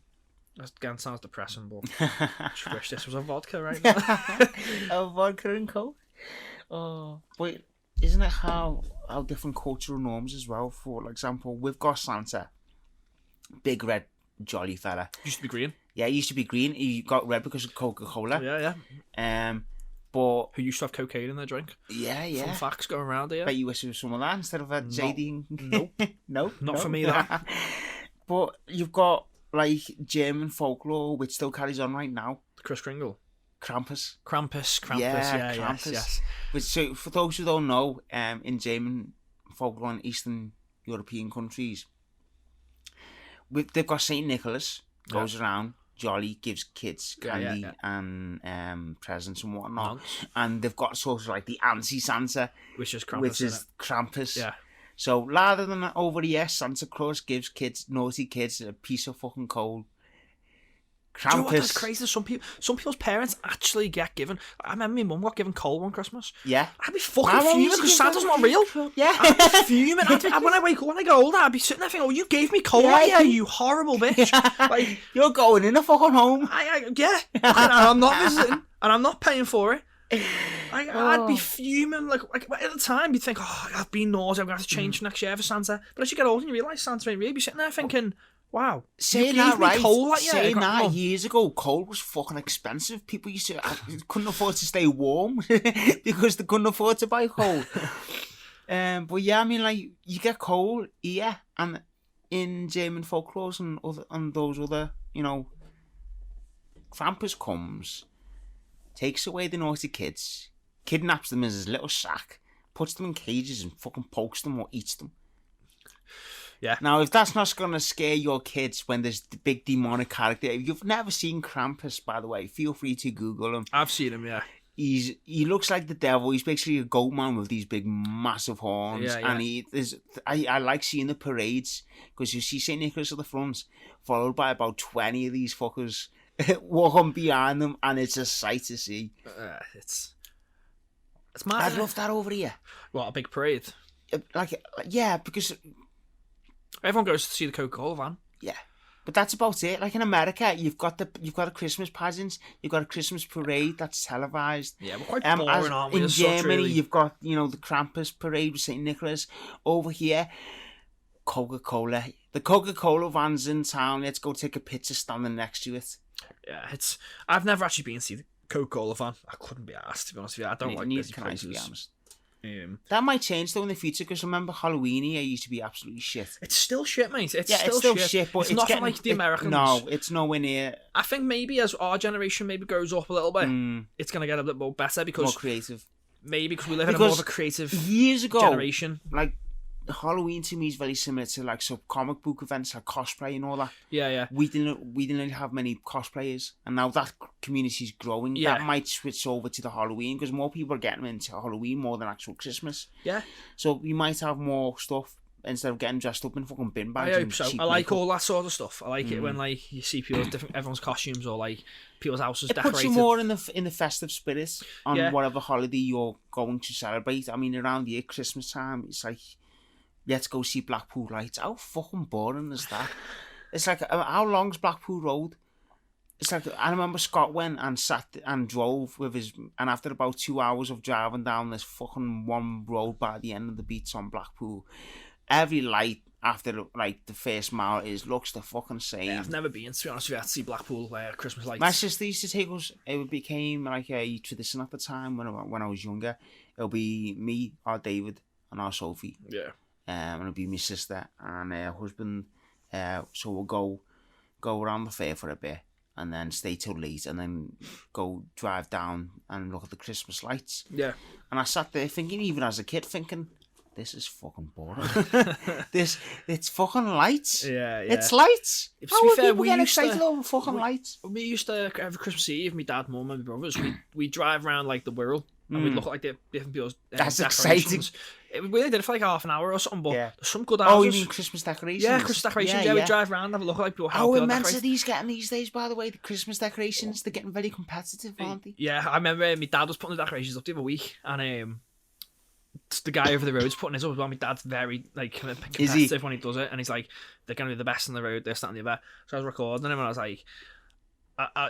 That again sounds depressing, but I just wish this was a vodka right now. A vodka and coke. Oh, but isn't it how different cultural norms as well? For example, we've got Santa, big red jolly fella. Used to be green. Yeah, it used to be green. He got red because of Coca-Cola. Yeah. But Who used to have cocaine in their drink? yeah. Fun facts going around here. Bet you wish it was some of that instead of a JD. Nope. Nope. Not for me, that. But you've got like German folklore, which still carries on right now. Kris Kringle. Krampus. Yeah, Krampus. yes. Which, so for those who don't know, in German folklore in Eastern European countries, they've got Saint Nicholas goes around, jolly, gives kids candy and presents and whatnot, and they've got sort of like the anti-Santa, which is Krampus. Yeah. So rather than over here, Santa Claus gives naughty kids a piece of fucking coal. Krampus. Do you know what? That's crazy. Some people's parents actually get given. I remember my mum got given coal one Christmas. Yeah. I'd be fucking fuming because Santa's not real. Yeah. I'd be fuming. When I wake up, when I get older, I'd be sitting there thinking, "Oh, you gave me coal, you horrible bitch!" Like, you're going in a fucking home. Yeah. And I'm not visiting, and I'm not paying for it. I'd be fuming. Like at the time, you'd think, "Oh, I've been naughty. I'm gonna have to change next year for Santa." But as you get older, you realise Santa ain't real. You'd be sitting there thinking, "Wow, saying that right." Saying that years ago, coal was fucking expensive. People used to couldn't afford to stay warm because they couldn't afford to buy coal. But yeah, I mean, like you get coal here and in German folklore and those other, Krampus comes, takes away the naughty kids, kidnaps them in his little sack, puts them in cages and fucking pokes them or eats them. Yeah. Now, if that's not going to scare your kids when there's the big demonic character, if you've never seen Krampus, by the way, feel free to Google him. I've seen him, yeah. He looks like the devil. He's basically a goat man with these big, massive horns. Yeah. And I like seeing the parades because you see St. Nicholas at the front, followed by about 20 of these fuckers walking behind them, and it's a sight to see. It's mad. I'd love that over here. What, a big parade? Yeah, because everyone goes to see the Coca-Cola van. Yeah, but that's about it. Like in America, you've got a Christmas pageant, you've got a Christmas parade that's televised. Yeah, we're quite boring, aren't we? In Germany, you've got the Krampus parade with Saint Nicholas. Over here, Coca-Cola. The Coca-Cola van's in town. Let's go take a picture standing next to it. Yeah, I've never actually been to see the Coca-Cola van. I couldn't be asked, to be honest with you. I don't like busy places. To be honest. That might change though in the future because remember Halloween here used to be absolutely shit. It's still shit, mate. It's still shit, but it's nothing like the Americans. No, it's nowhere near. I think maybe as our generation maybe grows up a little bit, it's gonna get a bit more better because more creative. Maybe because we live in a more of a creative years ago generation. Like Halloween to me is very similar to like some comic book events like cosplay and all that. Yeah. We didn't really have many cosplayers, and now that community's growing. Yeah. That might switch over to the Halloween because more people are getting into Halloween more than actual Christmas. Yeah. So you might have more stuff instead of getting dressed up in fucking bin bags. I hope so. I like all that sort of stuff. I like it when like you see everyone's costumes or like people's houses decorated. It puts you more in the festive spirit on whatever holiday you're going to celebrate. I mean, around here, Christmas time, it's like, let's go see Blackpool Lights. How fucking boring is that? It's like, how long's Blackpool Road? It's like, I remember Scott went and sat and drove with and after about 2 hours of driving down this fucking one road by the end of the beach on Blackpool, every light after like the first mile looks the fucking same. Yeah, I've never been, to be honest with you, to see Blackpool Christmas lights. My sister used to take us. It became like a tradition at the time when I was younger. It'll be me, our David, and our Sophie. Yeah. And it'll be my sister and her husband. So we'll go around the fair for a bit and then stay till late and then go drive down and look at the Christmas lights. Yeah. And I sat there thinking, even as a kid, this is fucking boring. It's fucking lights. Yeah. It's lights. To be fair, we get excited over fucking lights. We used to every Christmas Eve, my dad, mum, and my brothers. We drive around like the Wirral and we'd look at like the different people's That's decorations. Exciting. We only did it for like half an hour or something, but there's some good houses. Oh, you mean Christmas decorations? Yeah, Christmas decorations. Yeah, we drive around and have a look at like people. How immense are these getting these days? By the way, the Christmas decorations, they're getting very competitive, aren't they? Yeah, I remember my dad was putting the decorations up the other week, and the guy over the road's putting his up as well. My dad's very like competitive when he does it, and he's like, they're gonna be the best on the road. They're starting the other. So I was recording him, and I was like,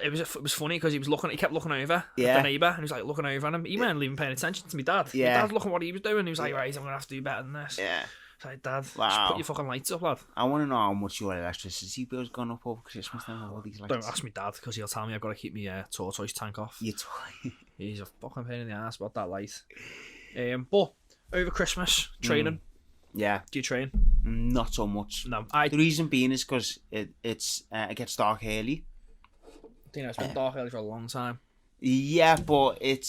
it was funny because he kept looking over at the neighbour, and he was like looking over at him. He weren't even paying attention to my dad. My dad was looking at what he was doing. He was like, right, I'm gonna have to do better than this. Yeah. It's like, Dad, just Wow. put your fucking lights up, lad. I want to know how much your electricity bill's gone up over Christmas then with all these lights. Don't ask me, Dad, because he'll tell me I've got to keep my tortoise tank off. You toy. He's a fucking pain in the ass about that light. But over Christmas, training. Yeah. Do you train? Not so much. No. The reason being is because it gets dark early. You know, it's been dark early for a long time. Yeah, but it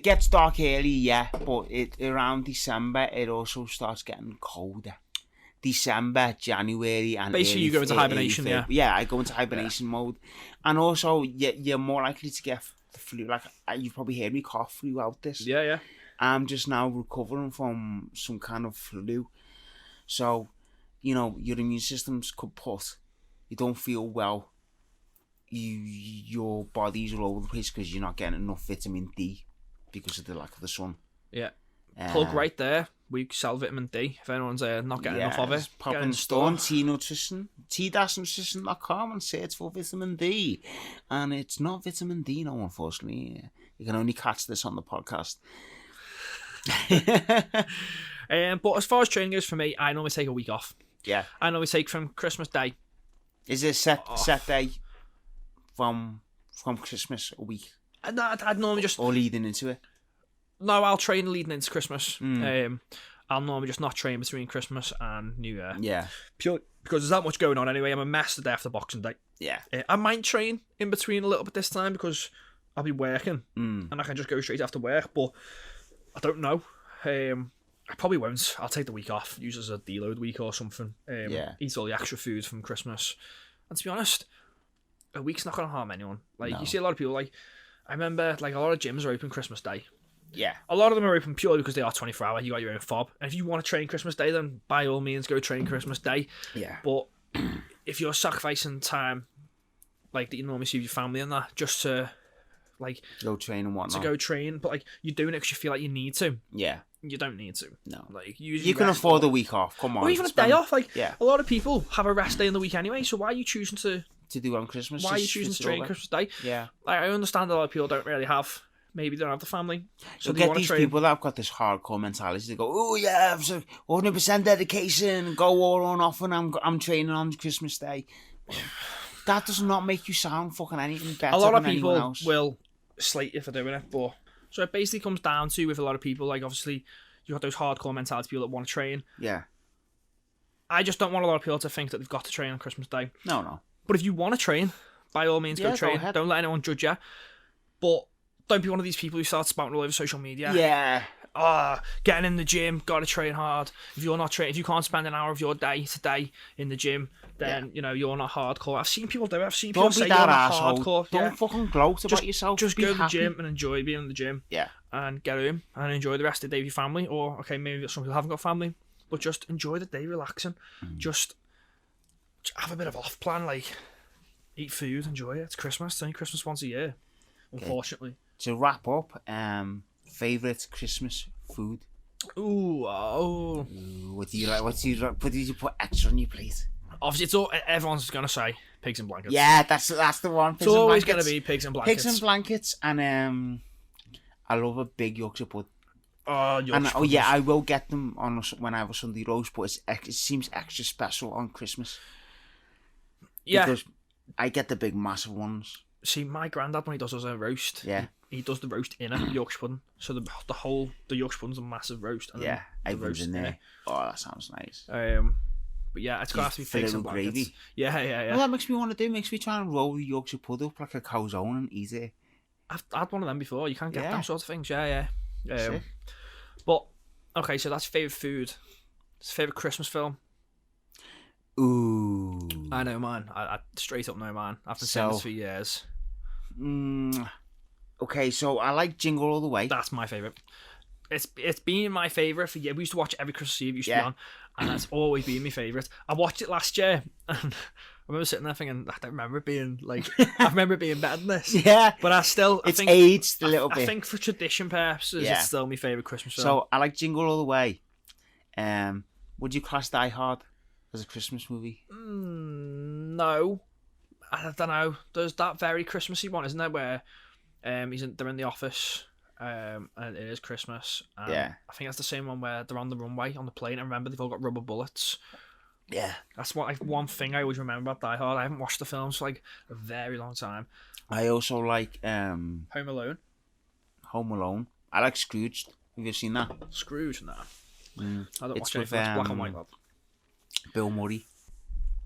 gets dark early, yeah, but around December it also starts getting colder. December, January, and basically you go into hibernation. Yeah, I go into hibernation mode, and also you're more likely to get the flu. Like you've probably heard me cough throughout this. Yeah. I'm just now recovering from some kind of flu, so your immune system's kaput. You don't feel well. Your body's all over the place because you're not getting enough vitamin D because of the lack of the sun. Yeah. Plug right there. We sell vitamin D if anyone's not getting enough of it. Pop in the store on t-nutrition.com and search for vitamin D. And it's not vitamin D, no, unfortunately. You can only catch this on the podcast. But as far as training goes for me, I normally take a week off. Yeah. I normally take from Christmas Day. Is it set day from Christmas a week? I'd normally just... Or leading into it? No, I'll train leading into Christmas. I'll normally just not train between Christmas and New Year. Yeah. Purely because there's that much going on anyway. I'm a mess the day after Boxing Day. Yeah. I might train in between a little bit this time because I'll be working and I can just go straight after work, but I don't know. I probably won't. I'll take the week off, use it as a deload week or something. Eat all the extra food from Christmas. And to be honest, a week's not going to harm anyone. Like, you see a lot of people, like, I remember, like, a lot of gyms are open Christmas Day. Yeah. A lot of them are open purely because they are 24 hour. You got your own fob. And if you want to train Christmas Day, then by all means go train Christmas Day. Yeah. But if you're sacrificing time, like, that you normally see with your family and that, just to, like... Go train and whatnot. To go train. But, like, you're doing it because you feel like you need to. Yeah. You don't need to. No. Like, you can afford a week off. Come on. Or even a day off. Like, yeah. A lot of people have a rest day in the week anyway, so why are you choosing to do on Christmas? Why are you choosing to train Christmas Day? Yeah. Like, I understand a lot of people don't really have... Maybe they don't have the family. So get these people that have got this hardcore mentality. They go, oh yeah, 100% dedication, go all on off, and I'm training on Christmas Day. That does not make you sound fucking anything better. A lot of than people anyone else. will slate you for doing it, but so it basically comes down to with a lot of people, like obviously you got those hardcore mentality people that want to train. Yeah. I just don't want a lot of people to think that they've got to train on Christmas Day. No. But if you want to train, by all means go train. Don't let anyone judge you. But don't be one of these people who start spouting all over social media. Yeah. Getting in the gym, gotta train hard. If you're not training, if you can't spend an hour of your day today in the gym, then you're not hardcore. I've seen people do it. I've seen people say you're not hardcore. Don't fucking gloat about yourself. Just go to the gym and enjoy being in the gym. Yeah. And get home and enjoy the rest of the day with your family. Or okay, maybe some people haven't got family, but just enjoy the day, relaxing. Just have a bit of off plan, like eat food, enjoy it. It's Christmas. It's only Christmas once a year, unfortunately. To wrap up, favourite Christmas food? What do you like? What did you put extra on your plate? Obviously, it's all everyone's gonna say pigs and blankets. Yeah, that's the one. It's always gonna be pigs and blankets. Pigs and blankets, and I love a big Yorkshire pud. Yorkshire I will get them on when I have a Sunday roast, but it seems extra special on Christmas. Yeah, because I get the big massive ones. See, my granddad, when he does a roast, he does the roast in a Yorkshire pudding. So the Yorkshire pudding's a massive roast. And everything's in there. Oh, that sounds nice. But yeah, it's gonna have to be pigs and blankets. Gravy. Yeah. Well, that makes me try and roll the Yorkshire pudding up like a calzone and eat it. I've had one of them before. You can't get them sort of things. Yeah. But okay, so that's favourite food. It's favourite Christmas film. Ooh. I know, man. I straight up know, man. I've been saying this for years. Okay, so I like Jingle All the Way. That's my favourite. It's been my favourite for years. We used to watch it every Christmas Eve. Used to be on, and that's always been my favourite. I watched it last year, and I remember sitting there thinking, I don't remember it being like. I remember it being better than this. Yeah, but it's aged a little bit. I think for tradition purposes, it's still my favourite Christmas film. So I like Jingle All the Way. Would you class Die Hard as a Christmas movie? No, I don't know. There's that very Christmassy one, isn't there, where they're in the office and it is Christmas. And Yeah. I think that's the same one where they're on the runway on the plane. And remember, they've all got rubber bullets. Yeah. That's what one thing I always remember about Die Hard. I haven't watched the films for like a very long time. I also like Home Alone. Home Alone. I like Scrooge. Have you seen that? Scrooge, nah. I don't It's watch anything. with, That's black and white, lad. Bill Murray,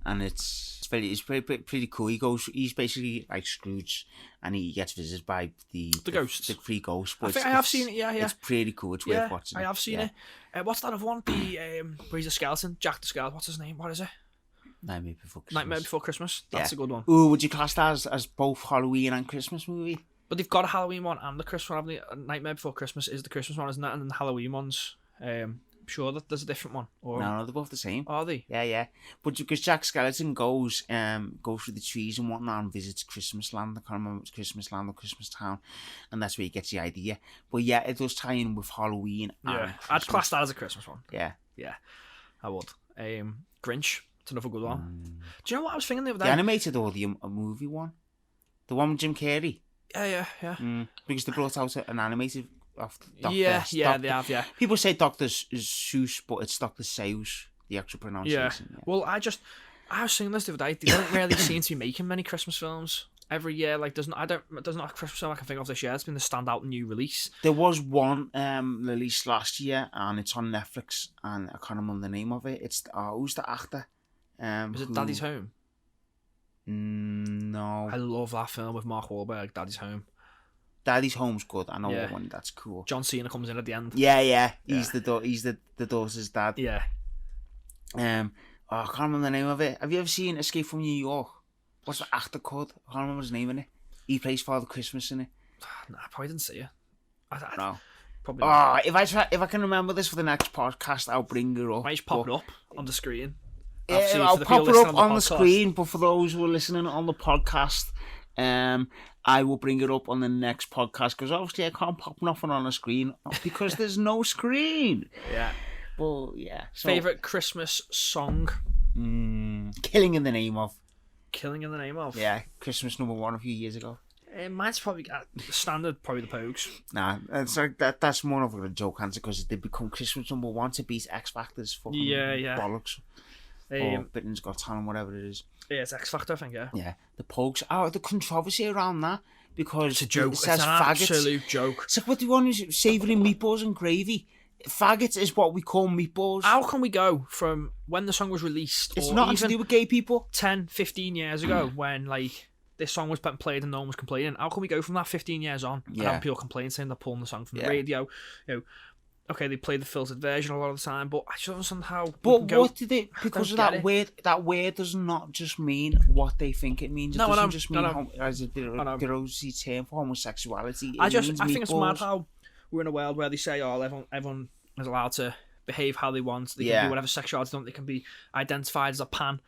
and it's pretty cool. He's basically like Scrooge, and he gets visited by the ghosts, the three ghosts. I think I have seen it. Yeah. It's pretty cool. It's worth watching. I have seen it. What's that other one? The where he's a skeleton, Jack the Skeleton. What's his name? What is it? Nightmare Before Christmas. Nightmare Before Christmas. That's a good one. Ooh, would you class that as both Halloween and Christmas movie? But they've got a Halloween one and the Christmas one, haven't they? Nightmare Before Christmas is the Christmas one, isn't it? And then the Halloween one's sure that there's a different one. Or No, they're both the same. are they? Yeah. But because Jack Skeleton goes through the trees and whatnot and visits Christmas Land. I can't remember if it's Christmas Land or Christmas Town, and that's where he gets the idea. But yeah, it does tie in with Halloween. Yeah, and I'd class that as a Christmas one. Yeah, I would. Grinch. It's another good one. Do you know what I was thinking the other day? the animated or the movie one, the one with Jim Carrey. Yeah. Because they brought out an animated of Dr. They have. Yeah. People say Dr. Seuss, but it's Dr. Seuss, the actual pronunciation. Yeah. Well, I was thinking this the other day. They don't really seem to be making many Christmas films every year. Like, there's not a Christmas film I can think of this year. It's been the standout new release. There was one released last year, and it's on Netflix, and I can't remember the name of it. It's who's the actor? Is it Daddy's Home? No. I love that film with Mark Wahlberg, Daddy's Home. Daddy's Home's good. I know the one that's cool. John Cena comes in at the end. Yeah. He's the daughter's dad. Yeah. I can't remember the name of it. Have you ever seen Escape from New York? What's the actor called? I can't remember his name in it. He plays Father Christmas in it. Nah, I probably didn't see it. No. Probably not. If I can remember this for the next podcast, I'll bring it up. Might just pop it up on the screen. I'll pop it up on the screen, but for those who are listening on the podcast, I will bring it up on the next podcast, because obviously I can't pop nothing on the screen because there's no screen. Yeah. Well, yeah. So, Favourite Christmas song? Killing in the Name of. Killing in the Name of? Yeah, Christmas #1 a few years ago. Mine's probably standard, probably the Pogues. Nah, it's like that's more of a joke answer, because they become Christmas #1 to beat X Factor's fucking bollocks. Or Britain's Got Talent, whatever it is. Yeah, it's X Factor, I think, yeah. Yeah, the Pogues. Oh, the controversy around that, because it's a joke. It says it's an faggots. Absolute joke. It's like, what do you want? Is savoury meatballs and gravy? Faggots is what we call meatballs. How can we go from when the song was released, it's or not even to do with gay people, 10, 15 years ago, when like this song was played and no one was complaining? How can we go from that 15 years on and have people complain saying they're pulling the song from the radio? You know, okay, they play the filtered version a lot of the time, but I just don't understand how. But what did they? Because of that word. That word does not just mean what they think it means. It doesn't just mean as a derogatory term for homosexuality. I think it's mad how we're in a world where they say, "Oh, everyone is allowed to behave how they want. They can do whatever sexuality they want. They can be identified as a pan."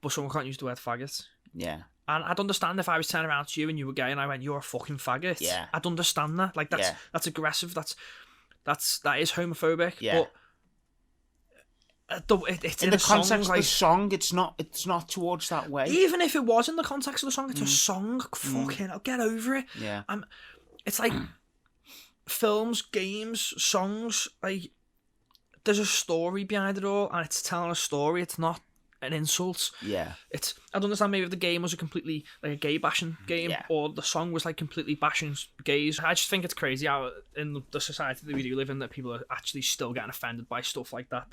But someone can't use the word faggot. Yeah. And I'd understand if I was turning around to you and you were gay and I went, "You're a fucking faggot." Yeah. I'd understand that. Like that's aggressive. That is homophobic. Yeah. But it's in the context of the song, it's not towards that way. Even if it was in the context of the song, it's a song. Fucking, I'll get over it. Yeah. It's like films, games, songs. Like, there's a story behind it all, and it's telling a story. It's not an insult. Yeah. I'd understand maybe if the game was a completely like a gay bashing game, or the song was like completely bashing gays. I just think it's crazy how in the society that we do live in, that people are actually still getting offended by stuff like that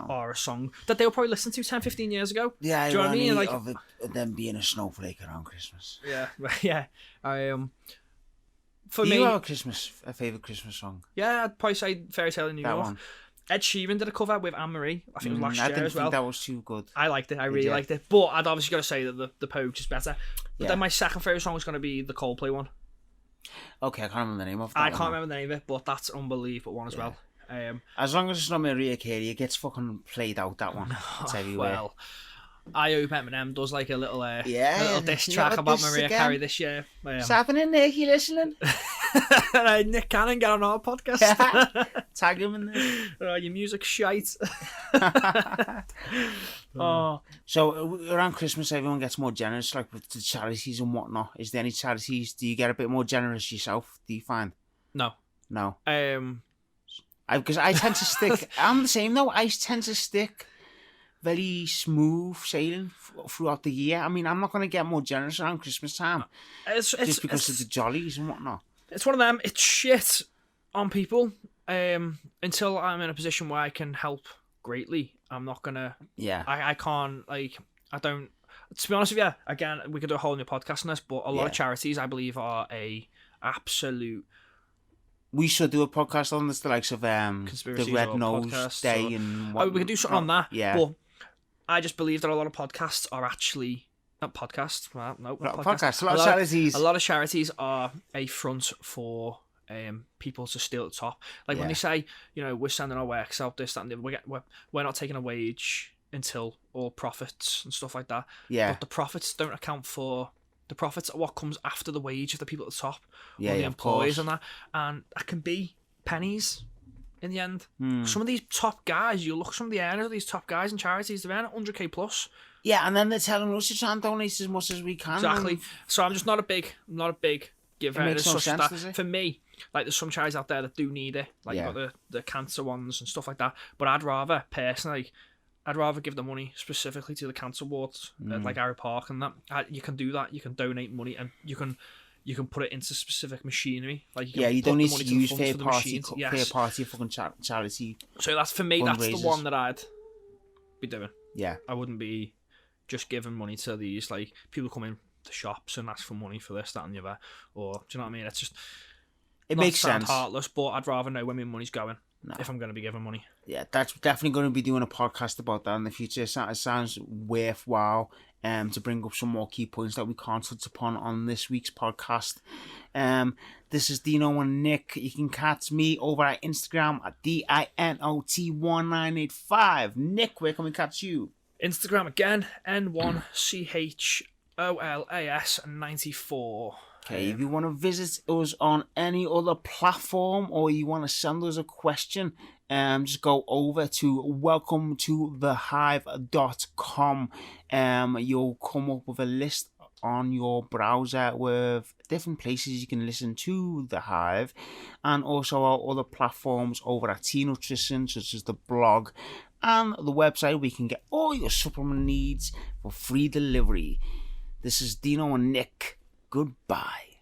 are a song that they were probably listening to 10, 15 years ago. Yeah, do you know what I mean? Like of them being a snowflake around Christmas. Yeah. For do me, you have a favourite Christmas song? Yeah, I'd probably say Fairy Tale in New York. One. Ed Sheeran did a cover with Anne-Marie. I think it was last year as well. I didn't think that was too good. I liked it. I really liked it. But I'd obviously got to say that the Pogues is better. But then my second favourite song is going to be the Coldplay one. Okay, I can't remember the name of that. I can't remember the name of it, but that's an unbelievable one as well. As long as it's not Mariah Carey, it gets fucking played out, that one. It's everywhere. Well, I hope Eminem does like a little diss track about Mariah Carey this year. What's happening, Nick? You listening? Nick Cannon, get on our podcast. Tag him in there. Your music's shite. So around Christmas, everyone gets more generous, like with the charities and whatnot. Is there any charities? Do you get a bit more generous yourself? Do you find? No. No. Because I tend to stick. I'm the same though. I tend to stick very smooth sailing throughout the year. I mean, I'm not going to get more generous around Christmas time just because of the jollies and whatnot. It's one of them. It's shit on people. Until I'm in a position where I can help greatly, I'm not gonna. Yeah. I can't, like, I don't. To be honest with you, again, we could do a whole new podcast on this, but a lot of charities, I believe, are a absolute. We should do a podcast on this, the likes of the Red Nose Day and what. Oh, we could do something on that. Yeah. But I just believe that a lot of podcasts are actually not podcasts. Well, no, not podcasts. A lot of charities. A lot of charities are a front for people to steal at the top. Like when they say, we're sending our works out, this, that, and the other, we're not taking a wage until all profits and stuff like that. Yeah. But the profits don't account for. The profits are what comes after the wage of the people at the top, or the of employees course. and that, and that can be pennies in the end. Some of these top guys, you look, some of the earners of these top guys in charities, they're earning 100k plus. Yeah, and then they're telling us to try and donate as much as we can. Exactly. So I'm just not a big giver. It makes no sense, does it? For me, like, there's some charities out there that do need it, like you've got the cancer ones and stuff like that. But I'd rather give the money specifically to the cancer wards, like Harry Park and that. You can do that. You can donate money, and you can put it into specific machinery. Like you don't need to use fair party fucking charity. So that's, for me, that's the one that I'd be doing. Yeah, I wouldn't be just giving money to these, like, people come in to shops and ask for money for this, that, and the other. Or, do you know what I mean? It's just, it makes sense. Heartless, but I'd rather know where my money's going. No. If I'm going to be giving money. Yeah, that's definitely going to be doing a podcast about that in the future. It sounds worthwhile to bring up some more key points that we can't touch upon on this week's podcast. This is Dino and Nick. You can catch me over at Instagram at DINOT1985. Nick, where can we catch you? Instagram again, N1CHOLAS94. Okay, if you want to visit us on any other platform, or you want to send us a question, just go over to welcometothehive.com. You'll come up with a list on your browser with different places you can listen to The Hive, and also our other platforms over at T-Nutrition, such as the blog and the website, where you can get all your supplement needs for free delivery. This is Dino and Nick. Goodbye.